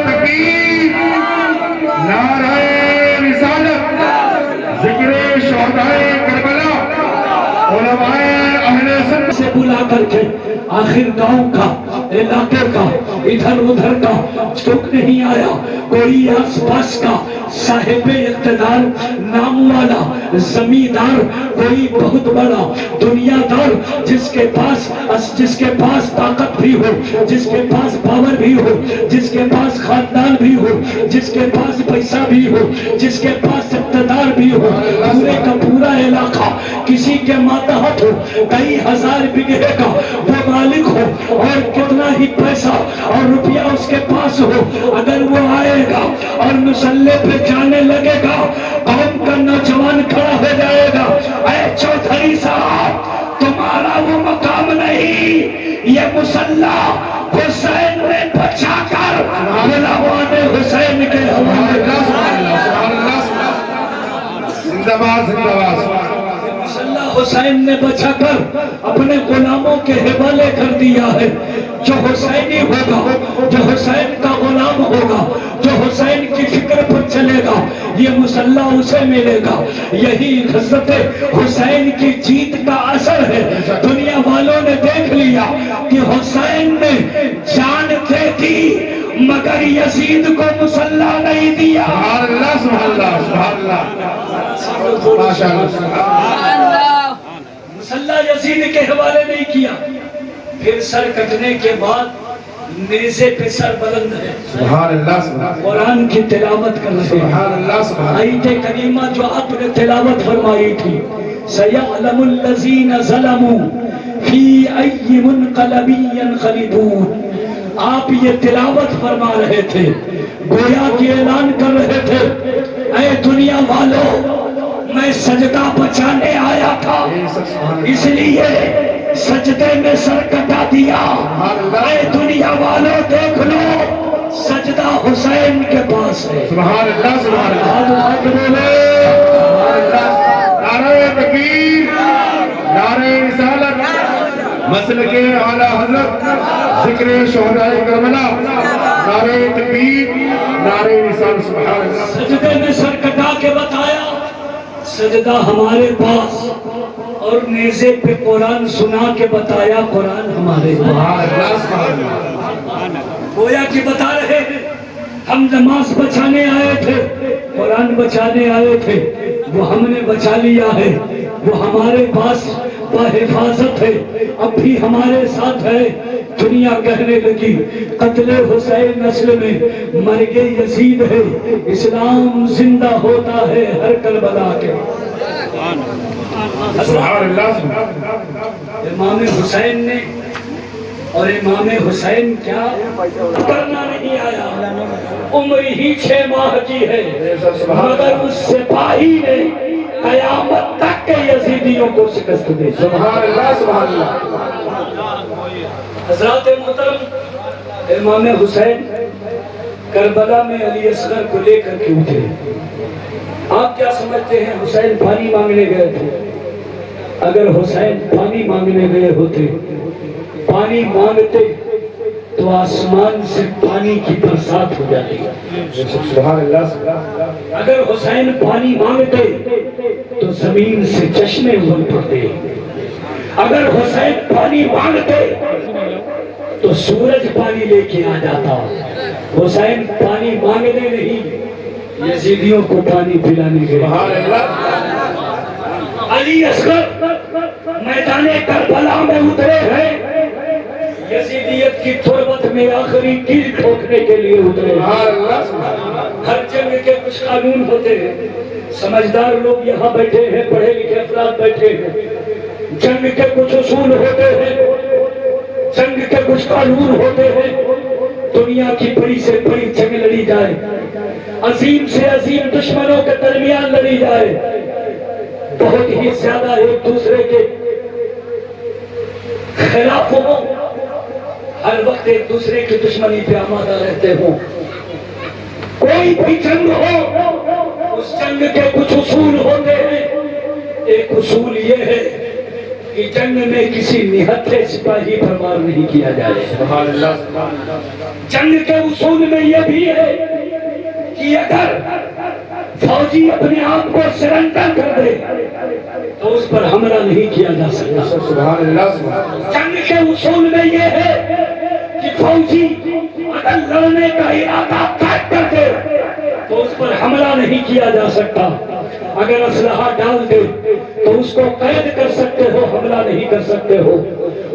Speaker 3: تکبیر، نعرہ رسالت، ذکر شہدائے کربلا، علماء اہل سنت
Speaker 1: سے بلا کر کے آخر گاؤں کا، علاقے کا، ادھر ادھر کا چک نہیں آیا، کوئی آس پاس کا صاحب اقتدار نام والا زمیندار، کوئی بہت بڑا دنیا دار جس کے پاس طاقت بھی ہو، جس کے پاس پاور بھی ہو، جس کے پاس خاندان بھی ہو، جس کے پاس پیسہ بھی ہو، جس کے پاس اقتدار بھی ہو، پورے کا پورا علاقہ کسی کے ماتحت ہو، کئی ہزار بگھے کا وہ مالک ہو اور کتنا ہی پیسہ اور روپیہ اس کے پاس ہو، اگر وہ آئے گا اور مسلح پہ جانے لگے گا، قوم کا نوجوان کھڑا ہو جائے گا، اے چودھری صاحب تمہارا وہ مقام نہیں، یہ مسلح حسین نے بچا کر غلامان حسین کے حوالے
Speaker 3: زندہ باد، زندہ باد۔
Speaker 1: مسلح حسین نے بچا کر اپنے غلاموں کے حوالے کر دیا ہے۔ جو حسینی ہوگا، جو حسین کا غلام ہوگا، جو حسین کی فکر پر چلے گا، یہ مسلح اسے ملے گا۔ یہی حضرت حسین کی جیت کا اثر ہے۔ دنیا والوں نے دیکھ لیا کہ حسین نے جان دے دی مگر یزید کو مسلح نہیں دیا۔
Speaker 3: سبحان اللہ، سبحان اللہ، سبحان اللہ، ماشاءاللہ۔
Speaker 1: مسلح یزید کے حوالے نہیں کیا۔ پھر سر کٹنے کے بعد نیزے پہ سر بلند ہے،
Speaker 3: سبحان اللہ، سبحان اللہ،
Speaker 1: قرآن کی تلاوت کر رہے ہیں۔
Speaker 3: سبحان اللہ، سبحان اللہ۔
Speaker 1: آیت کریمہ جو آپ نے تلاوت فرمائی تھی، سَيَعْلَمُ الَّذِينَ ظَلَمُوا فِي أَيِّ مُنْقَلَبٍ يَنْقَلِبُونَ۔ آپ یہ تلاوت فرما رہے تھے، گویا کہ اعلان کر رہے تھے اے دنیا والوں میں سجدہ بچانے آیا تھا، اس لیے سجدے میں سر کٹا دیا۔ اے دنیا والوں دیکھ لو سجدہ حسین کے پاس ہے۔
Speaker 3: سبحان اللہ، سبحان اللہ،
Speaker 1: ہاتھ بولے
Speaker 3: سبحان اللہ۔ نعرہ تکبیر، نعرہ رسالت، مسلک اعلیٰ حضرت، ذکر شہدائے کربلا، نعرہ تکبیر، نعرہ رسالت، سبحان اللہ۔
Speaker 1: سجدے میں سر کٹا کے بتایا سجدہ ہمارے پاس، اور نیزے پہ قرآن سنا کے بتایا قرآن ہمارے پاس۔
Speaker 3: سبحان اللہ، سبحان اللہ۔
Speaker 1: گویا کہ بتا رہے ہیں ہم نماز بچانے آئے تھے، قرآن بچانے آئے تھے، وہ ہم نے بچا لیا ہے، وہ ہمارے پاس باحفاظت ہے، اب بھی ہمارے ساتھ ہے۔ دنیا کہنے لگی قتل حسین نسل میں مرگ یزید ہے، اسلام زندہ ہوتا ہے ہر کربلا کے۔
Speaker 3: سبحان اللہ۔
Speaker 1: امام حسین نے اور امام حسین کیا کرنا نہیں آیا، عمر ہی 6 ماہ کی ہے، مگر اس سپاہی نے قیامت تک کے یزیدیوں کو شکست دی۔
Speaker 3: سبحان اللہ سبحان اللہ۔
Speaker 1: حضرات محترم، امام حسین کربلا میں علی اصغر کو لے کر کے اٹھے۔ آپ کیا سمجھتے ہیں حسین پانی مانگنے گئے تھے؟ اگر حسین پانی مانگنے گئے ہوتے، پانی مانگتے تو آسمان سے پانی کی برسات ہو جاتی۔
Speaker 3: سبحان اللہ۔
Speaker 1: اگر حسین پانی مانگتے تو زمین سے چشمے ابل پڑتے۔ اگر حسین پانی مانگتے تو سورج پانی لے کے آ جاتا۔ حسین پانی مانگنے نہیں، یزیدیوں کو پانی پلانے گئے۔
Speaker 3: سبحان اللہ۔
Speaker 1: علی اصغر میدان کربلا میں اترے ہیں، یزیدیت کی تربت میں آخری کیل ٹھوکنے کے لیے اترے۔
Speaker 3: سبحان اللہ۔
Speaker 1: ہر جنگ کے کچھ قانون ہوتے ہیں، سمجھدار لوگ یہاں بیٹھے ہیں، پڑھے لکھے افراد بیٹھے ہیں۔ جنگ کے کچھ اصول ہوتے ہیں، جنگ کے کچھ قانون ہوتے ہیں۔ دنیا کی بڑی سے بڑی جنگ لڑی جائے، عظیم سے عظیم دشمنوں کے درمیان لڑی جائے، بہت ہی زیادہ ایک دوسرے کے خلاف ہو، ہر وقت ایک دوسرے کی دشمنی پہ آمادہ رہتے ہوں۔ کوئی بھی جنگ ہو، اس جنگ کے کچھ اصول ہوتے ہیں۔ ایک اصول یہ ہے کہ جنگ میں کسی نہتھے سپاہی پر وار نہیں کیا جائے۔
Speaker 3: سبحان اللہ۔
Speaker 1: جنگ کے اصول میں یہ بھی ہے کہ اگر فوجی اپنے آپ کو سرنڈر کر دے تو اس پر حملہ نہیں کیا جا سکتا۔
Speaker 3: سبحان اللہ۔
Speaker 1: جنگ کے اصول میں یہ ہے کہ فوجی اگر لڑنے کا ارادہ طے کر دے تو اس پر حملہ نہیں کیا جا سکتا۔ اگر اسلحہ ڈال دے تو اس کو قید کر سکتے ہو، حملہ نہیں کر سکتے ہو۔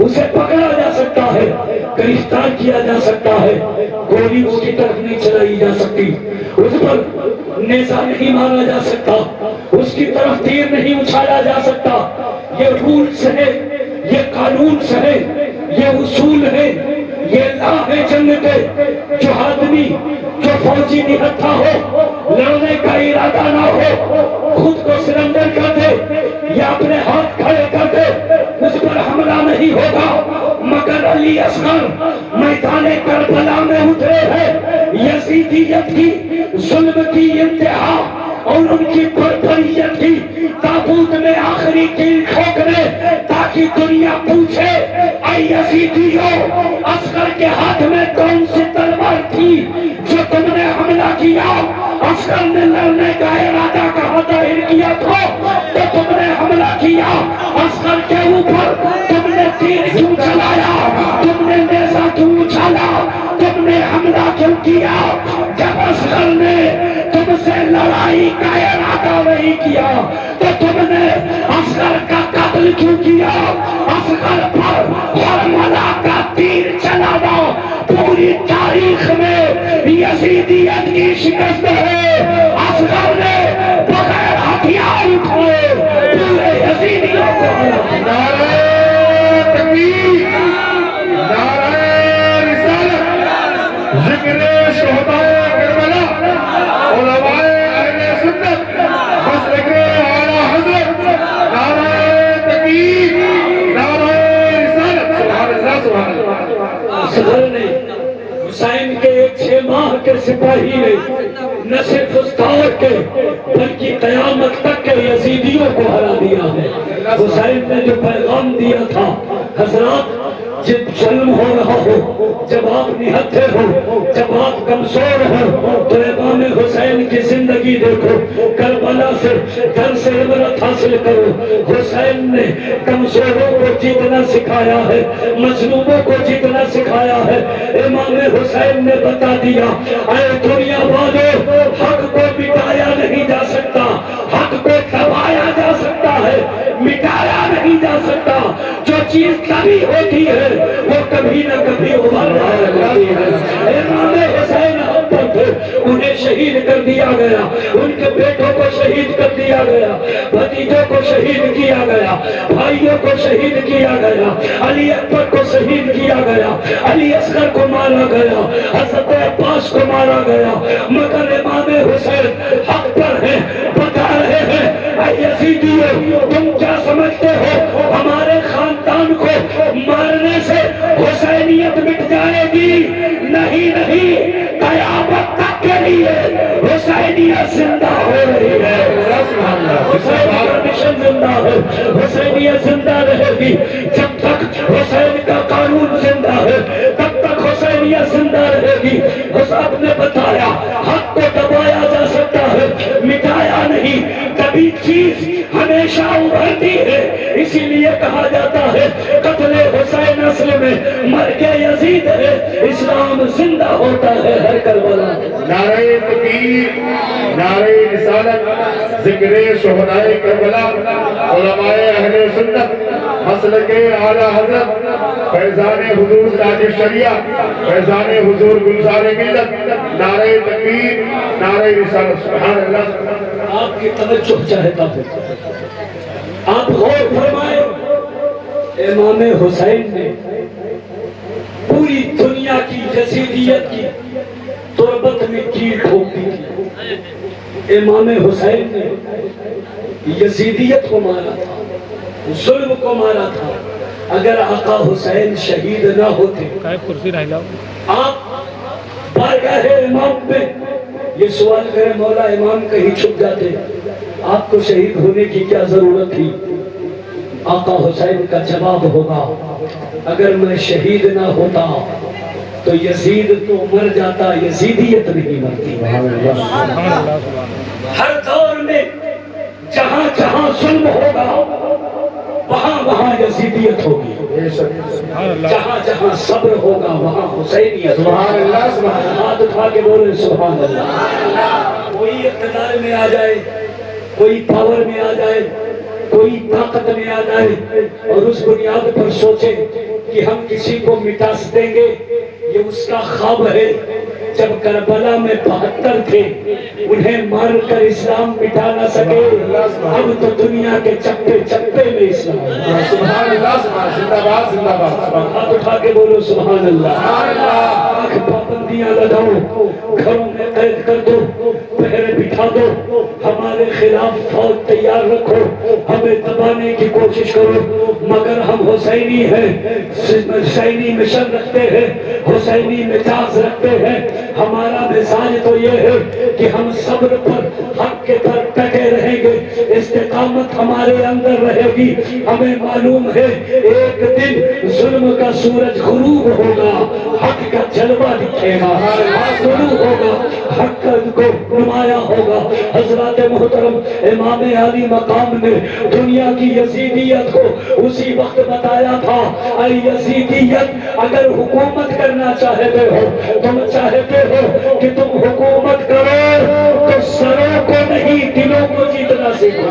Speaker 1: اسے پکڑا جا سکتا ہے، گرفتار کیا جا سکتا ہے، گولی اس کی طرف نہیں چلائی جا سکتی، اس پر نیزہ نہیں مارا جا سکتا، اس کی طرف تیر نہیں اچھالا جا سکتا۔ یہ رولز ہے، یہ قانون ہے، یہ اصول ہے، یہ لا ہے جنگ کے۔ جو آدمی جو فوجی نہتھا ہو، لڑنے کا ارادہ نہ ہو، خود کو سرنڈر کر دے یا اپنے ہاتھ کھڑے کر دے، اس پر حملہ نہیں ہوگا۔ مگر علی اصغر میدان کربلا میں اترے ہیں، یزیدیت کی ظلم کی انتہا اور ان کی بربریت کی تابوت میں آخری کیل ٹھوکنے، تاکہ دنیا پوچھے اے یزیدیو، اصغر کے ہاتھ میں کون سی تلوار تھی جو تم نے حملہ کیا؟ اصغر نے لڑنے کا ارادہ کہا ظاہر کیا تھا تو تم نے حملہ کیا۔ اصغر کے اوپر تم نے تیر کیوں چلایا؟ تم نے نیزہ کیوں اچھالا؟ تم نے حملہ کیوں کیا؟ جب اصغر نے تم سے لڑائی کا ارادہ نہیں کیا تو تم نے اصغر کا قتل کیوں کیا؟ اصغر پر حرملہ کا تیر چلانا پوری تاریخ میں یزیدیت کی شکست ہے۔ اصغر نے بغیر ہتھیار اٹھائے پورے یزیدیوں کو
Speaker 3: نعرہ تکبیر، نعرہ رسالت، ذکر شہدائے کربلا، علماء اہل سنت، مسلک اعلیٰ حضرت، نعرہ تکبیر، نعرہ رسالت۔ سبحان اللہ سبحان اللہ۔
Speaker 1: اصغر نے حسین کے 6 ماہ کے سپاہی نے نہ صرف اس دور کے بلکہ قیامت تک کے یزیدیوں کو ہرا دیا ہے۔ حسین نے جو پیغام دیا تھا، حضرات جب ظلم ہو رہا ہو، جب آپ نہتھے ہو، جب آپ کمزور ہو، تو امام حسین کی زندگی دیکھو، کربلا سے درس عبرت حاصل کرو۔ حسین نے کمزوروں کو جیتنا سکھایا ہے، مظلوموں کو جیتنا سکھایا ہے۔ امام حسین نے بتا دیا اے دنیا والو، حق کو مٹایا نہیں جا سکتا، حق کو دبایا جا سکتا ہے، مٹایا نہیں جا سکتا. جو چیز کبھی ہوتی ہے وہ کبھی نہ کبھی ابھر جاتی ہے. امام حسین ابر تھے, انہیں شہید کر دیا گیا, ان کے بیٹوں کو شہید کر دیا گیا, بھتیجوں کو شہید کیا گیا, بھائیوں کو شہید کیا گیا, علی اکبر کو شہید کیا گیا, علی اصغر کو مارا گیا, حضرت عباس کو مارا گیا, مگر امام حسین حق پر ہے. بتا رہے ہیں اے یزیدیو, تم کیا سمجھتے ہو ہمارے خاندان کو مارنے سے حسینیت مٹ جائے گی؟ نہیں نہیں, قیامت تک کے لیے حسینیت زندہ ہو رہی ہے. حسینیت مشن زندہ ہے, حسینیت زندہ رہے گی. جب تک حسین کا قانون زندہ ہے تب تک حسینیت زندہ رہے گی. آپ نے بتایا حق کو دبایا جا سکتا ہے, مٹایا نہیں. کبھی چیز ہمیشہ ابھرتی ہے, اسی لیے کہا جاتا ہے قتل حسین اصل میں مرگ یزید ہے, اسلام زندہ ہوتا ہے ہر کربلا.
Speaker 3: نعرہ تکبیر, نعرہ رسالت, ذکر شہداء کربلا, علماء اہل سنت, مسلک اعلیٰ حضرت, فیضان حضور تاج شریعہ, فیضان حضور گلزار ملت, نعرہ تکبیر, نعرہ رسالت. سبحان اللہ.
Speaker 1: آپ کی توجہ چاہتا ہوں, آپ غور فرمائیں. امام حسین نے پوری دنیا کی یزیدیت کی تربت میں کیل ٹھوک دی تھی. امام حسین نے یزیدیت کو مارا تھا, ظلم کو مارا تھا. اگر آقا حسین شہید نہ ہوتے, آپ بارگاہ امام پہ یہ سوال کریں مولا امام کہیں چھپ جاتے, آپ کو شہید ہونے کی کیا ضرورت تھی؟ آقا حسین کا جواب ہوگا اگر میں شہید نہ ہوتا تو یزید تو مر جاتا, یزیدیت نہیں مرتی. ہر دور میں جہاں جہاں ظلم ہوگا وہاں وہاں یزیدیت ہوگی, جہاں جہاں صبر ہوگا وہاں حسینیت.
Speaker 3: سبحان اللہ. سبحان اللہ.
Speaker 1: ہاتھ اٹھا کے بولے سبحان اللہ. کوئی اقتدار میں آ جائے, کوئی پاور میں آ جائے, کوئی طاقت میں آ جائے اور اس بنیاد پر سوچے کہ ہم کسی کو مٹا دیں گے, یہ اس کا خواب ہے. جب کربلا میں 72 تھے, انہیں مار کر اسلام مٹا نہ سکے, اب تو دنیا کے چپے چپے میں اسلام.
Speaker 3: سبحان اللہ. زندہ باد, زندہ باد.
Speaker 1: ہاتھ اٹھا کے بولو سبحان اللہ. آنکھ پابندیاں لگاؤ, گھروں میں قید کر دو, پہرے بٹھا دو, ہمارے خلاف فوج تیار رکھو, ہمیں دبانے کی کوشش کرو, مگر ہم حسینی ہیں, حسینی مشن رکھتے ہیں, حسینی مزاج رکھتے ہیں. ہمارا مزاج تو یہ ہے کہ ہم صبر پر حق کے پر ٹکے رہیں گے, استقامت ہمارے اندر رہے گی. ہمیں معلوم ہے ایک دن ظلم کا سورج غروب ہوگا, حق کا جلوہ دکھے گا, غروب ہوگا, حق کو نمایاں ہوگا. حضرات محترم امام علی مقام نے دنیا کی یزیدیت کو اسی وقت بتایا تھا, اے یزیدیت اگر حکومت کرنا چاہتے ہو, تم چاہتے ہو کہ تم حکومت کرو تو سروں کو نہیں دلوں کو جیتنا سیکھو.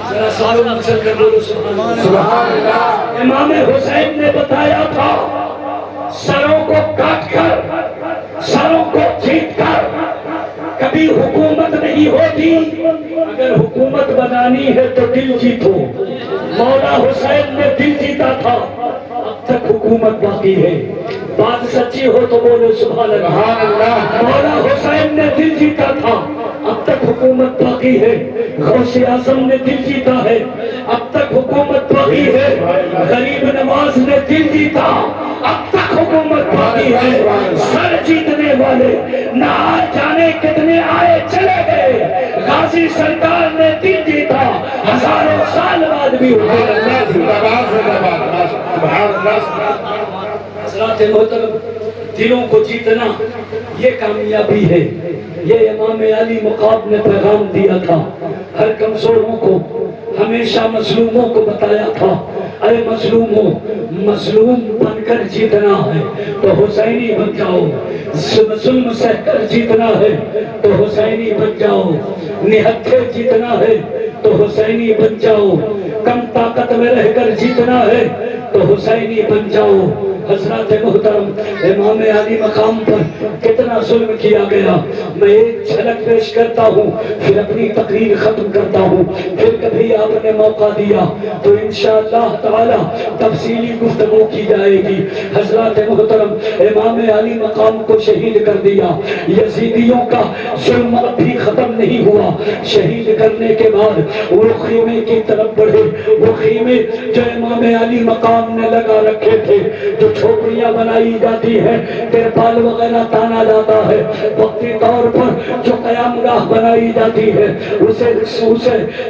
Speaker 1: ذرا ساروں مقصد کر بولو سبحان اللہ. امام حسین نے بتایا تھا سروں کو کاٹ کر, سروں کو جیت کر کبھی حکومت نہیں ہوتی. اگر حکومت بنانی ہے تو دل جیتو. مولا حسین نے دل جیتا تھا, اب تک حکومت باقی ہے. بات سچی ہو تو بولو سبحان اللہ. مولا حسین نے دل جیتا تھا, اب تک حکومت باقی ہے. غوث اعظم نے دل جیتا ہے, اب تک حکومت باقی ہے. غریب نواز نے دل جیتا, اب تک حکومت باقی ہے. سر جیتنے والے نہ جانے کتنے آئے چلے گئے, غازی سرکار نے دل جیتا, ہزاروں سال بعد بھی حضرات محترم دلوں کو جیتنا یہ کامیابی ہے. یہ امام علی مقام نے پیغام دیا تھا, ہر کمزوروں کو, ہمیشہ مظلوموں کو بتایا تھا, اے مظلوموں, مظلوم بن کر جیتنا ہے تو حسینی بن جاؤ, ظلم سہ کر جیتنا ہے تو حسینی بن جاؤ, نہتھے جیتنا ہے تو حسینی بن جاؤ، کم طاقت میں رہ کر جیتنا ہے تو حسینی بن جاؤ۔ حضرات محترم، امام علی مقام پر کتنا ظلم کیا گیا، میں ایک جھلک پیش کرتا ہوں پھر اپنی تقریر ختم کرتا ہوں۔ پھر کبھی آپ نے موقع دیا تو انشاءاللہ تعالی تفصیلی گفتگو کی جائے گی۔ حضرات محترم، امام علی مقام کو شہید کر دیا، یزیدیوں کا ظلم اب بھی ختم نہیں ہوا۔ شہید کرنے کے بعد وہ خیمے کی طرف بڑھے، وہ خیمے جو امام علی مقام نے لگا رکھے تھے، جو چھوپڑیاں بنائی جاتی ہیں، ترپال وغیرہ تانا جاتا ہے، وقتی طور پر جو قیام گاہ بنائی جاتی ہے اسے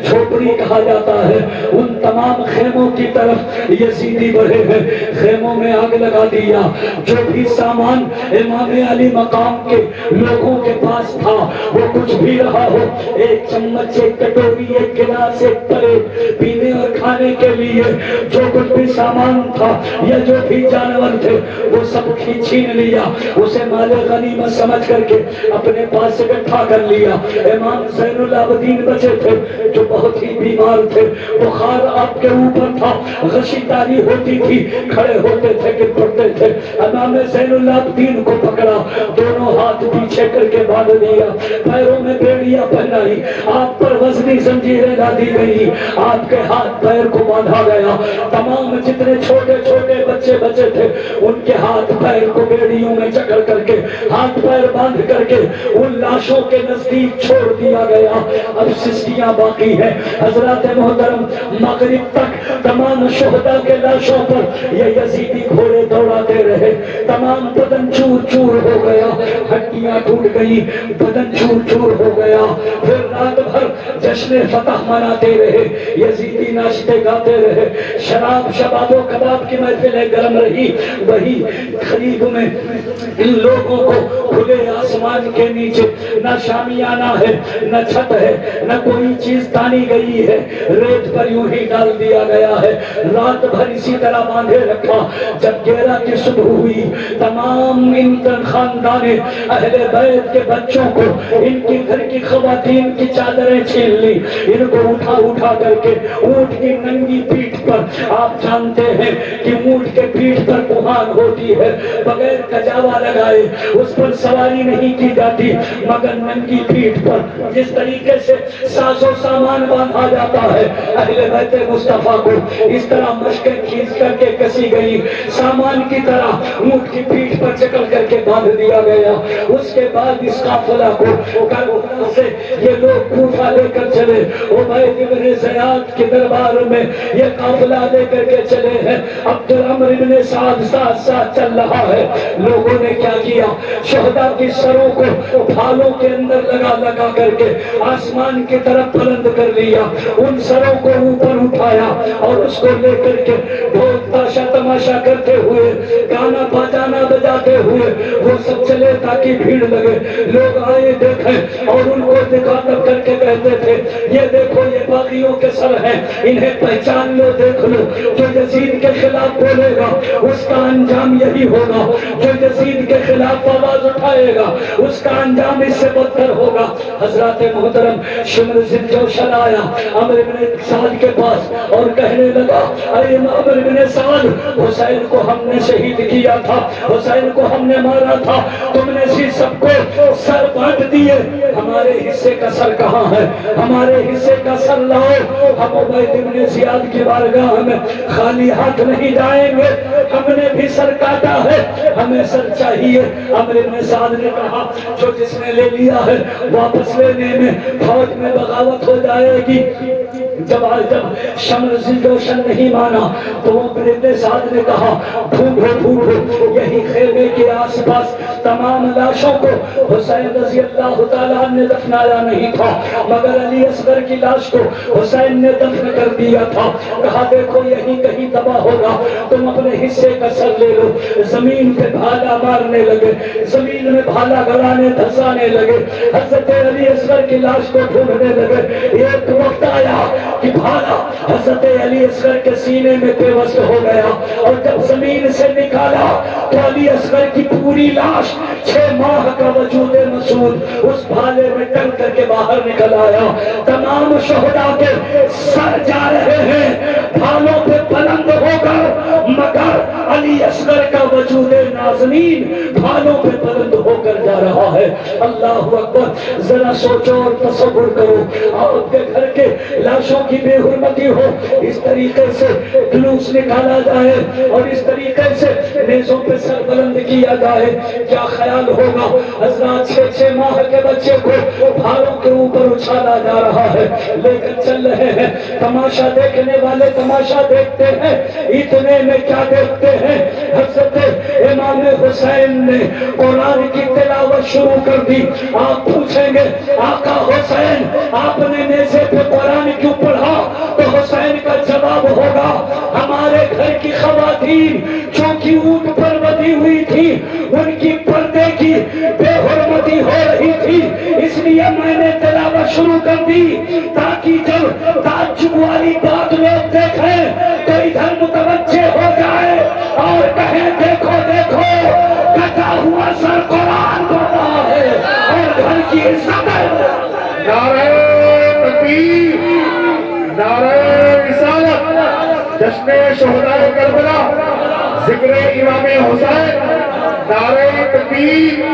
Speaker 1: چھوپڑی کہا جاتا ہے۔ ان تمام خیموں کی طرف یزیدی بڑھے ہیں، خیموں میں آگ لگا دیا۔ جو بھی سامان امام علی مقام کے لوگوں کے پاس تھا، وہ کچھ بھی رہا ہو، ایک چمچ، ایک کٹوری، ایک گلاس، ایک پلیٹ، پینے اور کھانے کے لیے جو کچھ بھی سامان تھا یا جو بھی جانور تھے، وہ سب چھین لیا، اسے مال غنیمت سمجھ کر کے اپنے پاس اکٹھا کر لیا۔ امام زین العابدین بچے تھے جو بہت ہی بیمار تھے، بخار آپ کے اوپر تھا، غشی تاری ہوتی تھی، کھڑے ہوتے تھے کہ پڑتے تھے۔ امام زین العابدین کو پکڑا، دونوں ہاتھ پیچھے کر کے باندھ دیا، پیروں میں بیڑیاں پہنائی، آپ پر وزنی زنجیریں ڈالی گئی، آپ کے ہاتھ پیر کو باندھا گیا۔ تمام جتنے چھوٹے چھوٹے بچے تھے ان کے ہاتھ پیر کو بیڑیوں میں جکڑ کر کے، ہاتھ پیر باندھ کر کے ان لاشوں کے نزدیک چھوڑ دیا گیا۔ اب سسٹیاں باقی ہیں۔ حضرات محترم، مغرب تک تمام شہداء کے لاشوں پر یہ یزیدی گھوڑے دوڑاتے رہے، تمام بدن چور چور ہو گیا، ہڈیاں ٹوٹ گئی، بدن چور چور ہو گیا۔ پھر رات بھر جشن فتح مناتے رہے، یزیدی ناشتے گاتے رہے، شراب شباب و کباب کی محفلیں گرم رہی۔ وہی خلیب میں ان لوگوں کو کھلے آسمان کے نیچے نہ شامیانہ ہے، نہ چھت ہے، نہ کوئی چیز تانی گئی ہے، ریت پر یوں ہی ڈال دیا گیا ہے، رات بھر اسی طرح باندھے رکھا۔ جب 11 کی صبح ہوئی، تمام ان خاندان اہل بیت کے بچوں کو، ان کی گھر کی خواتین کی چادریں چھین لی، ان کو اٹھا اٹھا کر کے اونٹ کی ننگی پیٹھ پر، آپ جانتے ہیں کہ اونٹ کے پیٹھ پر کوہان ہوتی ہے، بغیر کجاوا لگائے اس پر سواری نہیں کی جاتی، مگر ننگی پیٹھ پر جس طریقے سے ساز و سامان باندھا جاتا ہے اہل بیت مصطفیٰ کو، اس طرح مشکیں کھینچ کر کے کسی گئی، سامان کی طرح اونٹ کی پیٹھ پر چکر کر کے باندھ دیا گیا۔ اس کے بعد اس قافلہ کو کربلا سے یہ لوگ کوفہ لے کر چلے، عبید ابن زیاد کے دربار میں یہ قافلہ لے کر کے چلے ہیں۔ عبد العمر ابن سعد ساتھ ساتھ چل رہا ہے۔ لوگوں نے کیا کیا؟ شہداء کی سروں کو پھالوں کے اندر لگا لگا کر کے آسمان کی طرف بلند کر لیا، ان سروں کو اوپر اٹھایا اور اس کو لے کر کے ڈھول تاشا تماشا کرتے ہوئے، گانا بجانا بجاتے ہوئے وہ سب چلے تاکہ بھیڑ لگے، لوگ آئے دیکھیں اور ان کو دکھاتا کر کے کہتے تھے یہ دیکھو یہ باغیوں کے سر ہیں، انہیں پہچان لو، دیکھ لو، جو یزید کے خلاف بولے گا اس کا انجام یہی ہوگا، جو یزید کے خلاف آواز اٹھائے گا اس کا انجام اس سے بدتر ہوگا۔ حضرات محترم، شمر ذوالجوشن آیا عمر بن سعد کے پاس اور کہنے لگا اے عمر بن سعد، حسین کو ہم نے شہید کیا تھا، حسین کو ہم نے مارا تھا، تم نے سب کو سر بانٹ دیے، ہمارے حصے کا سر کہاں ہے؟ ہمارے حصے کا سر لاؤ، ہم عبید بن زیاد کی بارگاہ میں خالی ہاتھ نہیں جائیں گے، ہم نے بھی سر کاٹا ہے، ہمیں سر چاہیے۔ عمر بن سعد نے کہا جو جس نے لے لیا ہے واپس لینے میں فوج میں بغاوت ہو جائے گی۔ جب شمر ذوالجوشن نہیں مانا تو عمر بن سعد نے کہا ڈھونڈو ڈھونڈو، یہی خیمے کے آس پاس تمام لاشوں کو حسین رضی اللہ تعالیٰ نے دفنایا نہیں تھا، مگر علی اصغر کی لاش کو حسین نے دفن کر دیا تھا۔ کہا دیکھو یہی کہیں تباہ ہوگا، تم اپنے حصے کا سر لے لو. زمین پہ بھالا مارنے لگے, زمین میں بھالا گڑانے دھسانے لگے, حضرت علی اصغر کی لاش کو ڈھونڈنے لگے. ایک وقت آیا کہ بھالا حضرت علی اصغر کے سینے میں پیوست ہو گیا, اور جب زمین سے نکالا تو علی اصغر کی پوری لاش 6 ماہ کا وجود مسعود اس بھالے میں ٹنگ کر کے باہر نکل آیا. تمام شہداء کے سر جا رہے ہیں بھالوں پہ بلند ہو کر, مگر علی اصغر کا وجود نازنین بھالوں پہ بلند ہو کر جا رہا ہے. اللہ اکبر. ذرا سوچو اور تصور کرو, آپ کے گھر کے لاشوں کی بے حرمتی ہو, اس طریقے سے جلوس نکالا جائے اور اس طریقے سے نیزوں پہ سر بلند کیا جائے, کیا خیال ہوگا؟ حضرات 6 ماہ کے بچے کو بھالوں کے اوپر اچھالا جا رہا ہے, لے کر چل رہے ہیں. تماشا دیکھنے والے تماشا دیکھتے ہیں, اتنے میں کیا دیکھتے ہیں؟ حضرت امام حسین نے قرآن کی تلاوت شروع کر دی. آپ پوچھیں گے آقا حسین آپ نے نیزے پہ قرآن کیوں پڑھا؟ تو حسین کا جواب ہوگا ہمارے گھر کی خواتین جو کہ اونٹ پر بدی ہوئی تھی ان کی پردے کی بے حرمتی ہو رہی تھی, اس لیے میں نے تلاوت شروع کر دی تاکہ جب تعجب والی بات لوگ دیکھیں تو ادھر متوجہ ہو جائے اور کہیں دیکھو دیکھو کٹا ہوا سر قرآن پڑھ رہا ہے اور گھر کی عزت ہے.
Speaker 3: نعرہ تکبیر, نعرہ رسالت, جشن شہداء کربلا, ذکر امام حسین, نعرہ تکبیر,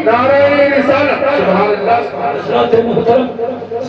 Speaker 3: نعرہ رسالت. سبحان اللہ.
Speaker 1: حضرات محترم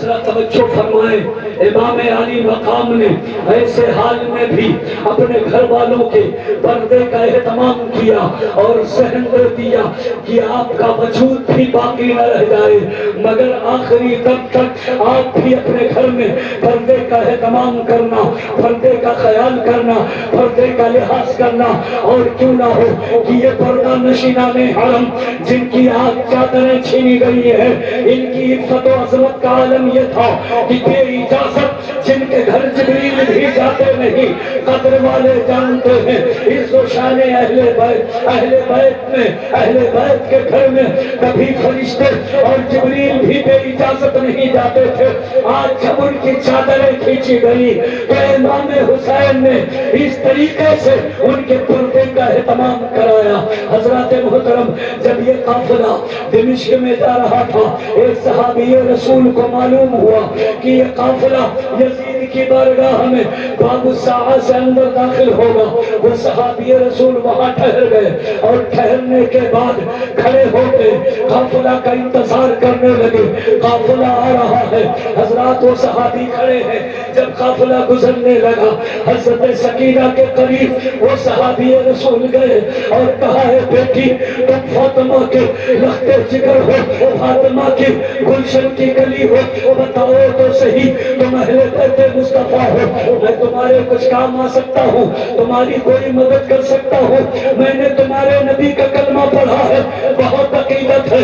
Speaker 1: ذرا توجہ فرمائیں, امام علی مقام نے ایسے حال میں بھی اپنے گھر والوں کے پردے کا اہتمام کیا اور ذہن دے دیا کہ آپ کا وجود بھی باقی نہ رہ جائے, مگر آخری دم تک آپ بھی اپنے گھر میں پردے کا اہتمام کرنا, پردے کا خیال کرنا, پردے کا لحاظ کرنا. اور کیوں نہ ہو کہ یہ پردہ نشینان حرم جن کی آج چادریں چھینی گئی ہیں, ان کی عزت و عظمت کا عالم یہ تھا کہ بے اجازت جن کے گھر جبریل بھی جاتے نہیں, قدر والے جانتے ہیں عز و شان اہل بیت. اہل بیت میں, اہل بیت کے گھر میں کبھی فرشتے اور جبریل بھی بے اجازت نہیں جاتے تھے. آج جب ان کی چادریں کھینچی گئی تو امام حسین نے اس طریقے سے ان کے پردے کا اہتمام کرایا. حضرات محترم جب یہ قافلہ دمشق میں جا رہا تھا, ایک صحابی رسول کو معلوم ہوا کہ یہ قافلہ یزید کی بارگاہ میں باب الساعہ سے اندر داخل ہوگا. وہ صحابی رسول وہاں ٹھہر گئے اور ٹھہرنے کے بعد کھڑے ہو کے قافلہ کا انتظار کرنے لگے. قافلہ آ رہا ہے, حضرات وہ صحابی کھڑے ہیں. جب قافلہ گزرنے لگا حضرت سکینہ کے قریب وہ صحابی رسول گئے اور کہا ہے بیٹی تم فاطمہ کے لخت جگر ہو, فاطمہ کی گلشن کی گلی ہو, بتاؤ تو صحیح تم اہل بیت مصطفیٰ ہو, میں تمہارے کچھ کام آ سکتا ہوں, تمہاری کوئی مدد کر سکتا ہوں, میں نے تمہارے نبی کا کلمہ پڑھا ہے, بہت عقیدت ہے,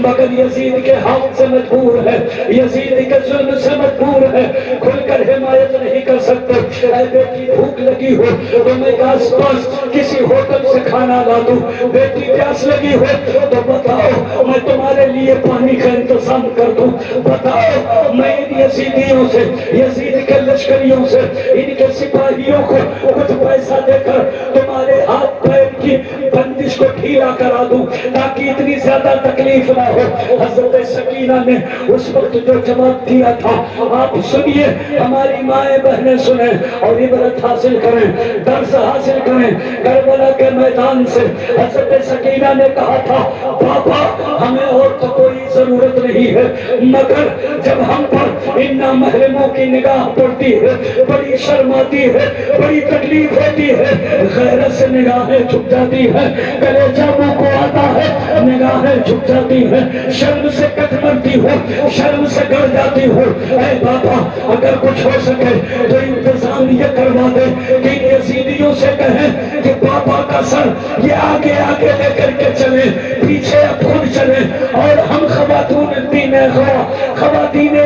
Speaker 1: مگر یزید کے ہاتھ سے مجبور ہے, یزید کے ظلم سے مجبور ہے, کھل کر حمایت نہیں کر سکتے. اے بیٹی بھوک لگی ہو تو میں آس پاس کسی ہوٹل سے کھانا لا دوں, بیٹی پیاس لگی ہو تو بتاؤ میں تمہارے لیے پانی کا انتظام کر دوں, بتاؤ میں ان یزیدیوں سے, یزید کے لشکریوں سے, ان کے سپاہیوں کو کچھ پیسہ دے کر تمہارے ہاتھ پیر کی بندش کو ڈھیلا کرا دوں تاکہ اتنی زیادہ تکلیف نہ ہو. حضرت سکینہ نے اس وقت جو جواب دیا تھا آپ سنیے, ہماری مائیں بہنیں سنیں اور عبرت حاصل کریں, درس حاصل کریں. کربلا کے میدان سے حضرت سکینہ نے کہا تھا بابا ہمیں اور تو کوئی ضرورت نہیں ہے, مگر جب ہم پر ان نامحرموں کی نگاہ پڑتی ہے بڑی شرم آتی ہے, بڑی تکلیف ہوتی ہے, غیرت سے نگاہیں جھک جاتی ہے, کلیجہ منہ کو آتا ہے, نگاہیں جھک جاتی ہے, شرم سے کٹ مرتی ہو, شرم سے گڑ جاتی ہو. اے بابا اگر کچھ ہو سکے تو انتظام یہ کروا دے کہ ان یزیدیوں سے کہیں کہ بابا کا سر یہ آگے آگے لے کر کے چلے, پیچھے اب خود چلے, اور ہم خواتین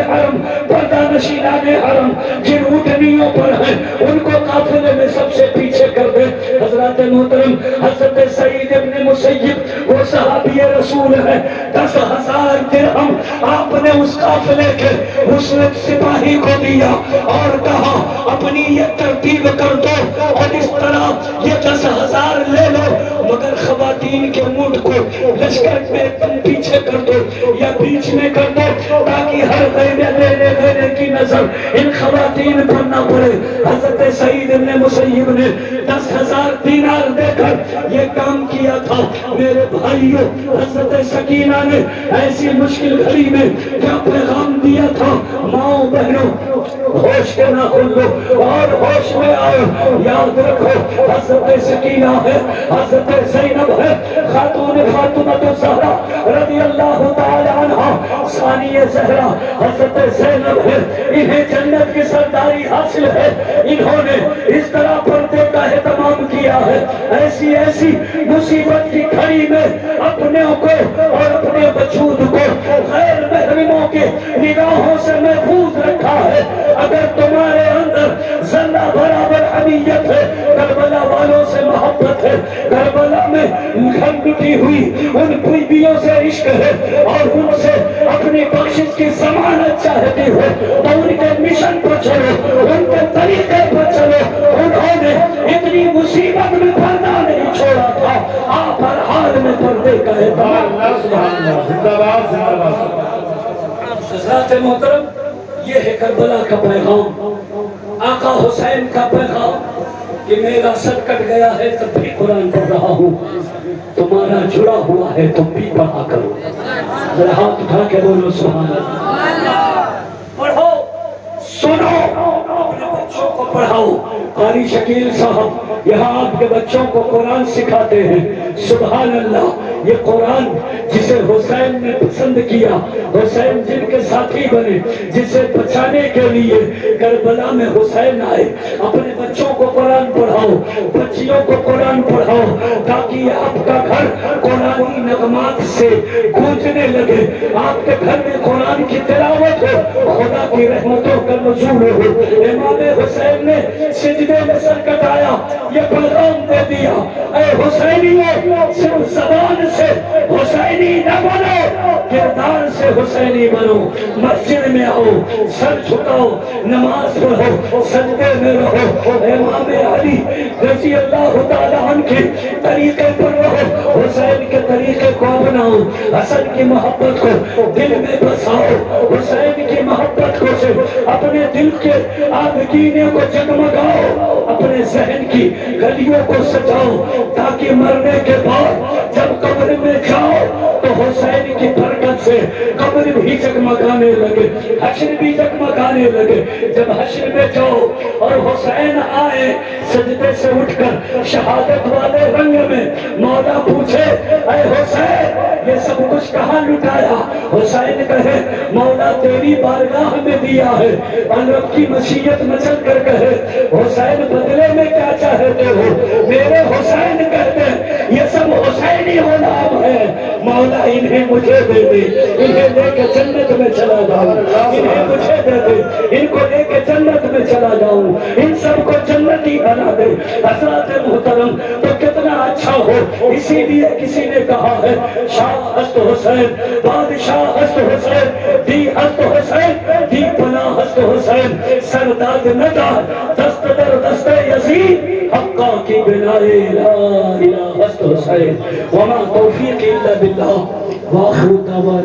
Speaker 1: حرم, پردہ نشینان حرم جن اونٹنیوں پر ہیں ان کو قافلے میں سب سے پیچھے کر دے. حضرات محترم حضرت سعید ابن مسیب وہ صحابی رسول ہے، 10,000 درہم آپ نے اس قافلے کے اس سپاہی کو دیا اور کہا اپنی یہ ترتیب کر دو اور اس طرح یہ 10,000 لے لو، مگر خواتین کے اونٹ کو لشکر میں ایک دم پیچھے کر دو یا بیچ میں کر دو تاکہ ہر لینے کی نظر ان خواتین پر نہ پڑے۔ حضرت سعید ابن مسیب نے 10,000 دینار دے کر یہ کام کیا تھا۔ میرے بھائیوں، حضرت سکینہ نے ایسی مشکل گھڑی میں کیا پیغام دیا تھا؟ ماؤں بہنوں، ہوش کے نہ کھلو اور ہوش میں آؤ، یاد رکھو حضرت سکینہ ہے، حضرت زینب ہے، خاتون فاطمہ الزہرا رضی اللہ تعالی عنہ، ثانی زہرا حضرت زینب ہے، انہیں جنت کی سرداری حاصل ہے۔ انہوں نے اس طرح پردے کا اہتمام کیا ہے، ایسی مصیبت کی گھڑی میں اپنے کو اور اپنے وجود کو غیر محرموں کے نگاہوں سے محفوظ رکھا ہے۔ اگر تمہارے اندر ذرہ برابر حمیت ہے، کربلا والوں سے محبت ہے، کربلا میں گھر لٹی ہوئی ان بیویوں سے عشق ہے اور ان سے اپنی بخشش کی ضمانت چاہتی ہو تو ان کے مشن پر چلو، ان کے طریقے پر چلو۔ انہوں نے اتنی مصیبت میں پردہ نہیں چھوڑا تھا، آپ ہر حال میں پردے کا اہتمام۔ حضرات محترم، یہ ہے کربلا کا پیغام، آقا حسین کا پیغام کہ میرا سر کٹ گیا ہے تب بھی قرآن پڑھ رہا ہوں، تمہارا جڑا ہوا ہے تم بھی پڑھا کرو۔ ذرا ہاتھ اٹھا کے بولو سبحان اللہ۔ پڑھو، سنو، اپنے بچوں کو پڑھاؤ۔ قاری شکیل صاحب یہاں آپ کے بچوں کو قرآن سکھاتے ہیں۔ سبحان اللہ، یہ قرآن جسے حسین نے پسند کیا، حسین جن کے ساتھی بنے، جسے بچانے کے لیے کربلا میں حسین آئے، اپنے بچوں کو قرآن پڑھاؤ، بچیوں کو قرآن پڑھاؤ تاکہ آپ کا گھر قرآنی نغمات سے گونجنے لگے، آپ کے گھر میں قرآن کی تلاوت ہو، خدا کی رحمتوں کا نزول ہو۔ امام حسین نے سجدے میں سر کٹایا، یہ پیغام دے دیا، اے حسینیوں، صرف زبان سے حسینی نہ بنو، کردار سے حسینی بنو۔ مسجد میں آؤ، سر جھکاؤ، نماز پڑھو، سجدے میں رہو، امام علی رضی اللہ تعالیٰ عنہ کے طریقے پر رہو، حسین کے طریقے کو اپناؤ، حسن کی محبت کو دل میں بساؤ، حسین کی محبت کو سے اپنے دل کے آبگینے کو جگمگاؤ، اپنے ذہن کی گلیوں کو سجاؤ تاکہ مرنے کے بعد جب قبر میں جاؤ تو حسین کی برکت سے قبر بھی جگمگانے لگے، حشر بھی جگمگانے لگے۔ جب حشر میں جاؤ اور حسین آئے سجدے سے اٹھ کر شہادت والے رنگ میں، مولا پوچھے اے حسین یہ سب کچھ کہاں لٹایا؟ حسین کہے مولا تیری بارگاہ میں دیا ہے، اور رب کی مشیت مچل کر کہے حسین بدلے میں کیا چاہتے ہو؟ میرے حسین کہتے ہیں یہ سب حسینی غلام ہے، مولا انہیں مجھے دے دے، انہیں لے کے جنت میں چلا جاؤں، انہیں مجھے دے دے، ان کو لے کے جنت میں چلا جاؤں، ان سب کو جنتی بنا دے۔ حضرات محترم، تو کتنا اچھا ہو، اسی لیے کسی نے کہا ہے شاہ ہست حسین، بادشاہ ہست حسین، دی ہست حسین، دی پناہ ہست حسین، سرداد ندار دست در دست یزید، حقا کی بنائے لا الہ ہست حسین، وما توفیق الا باللہ، وآخر دعوانا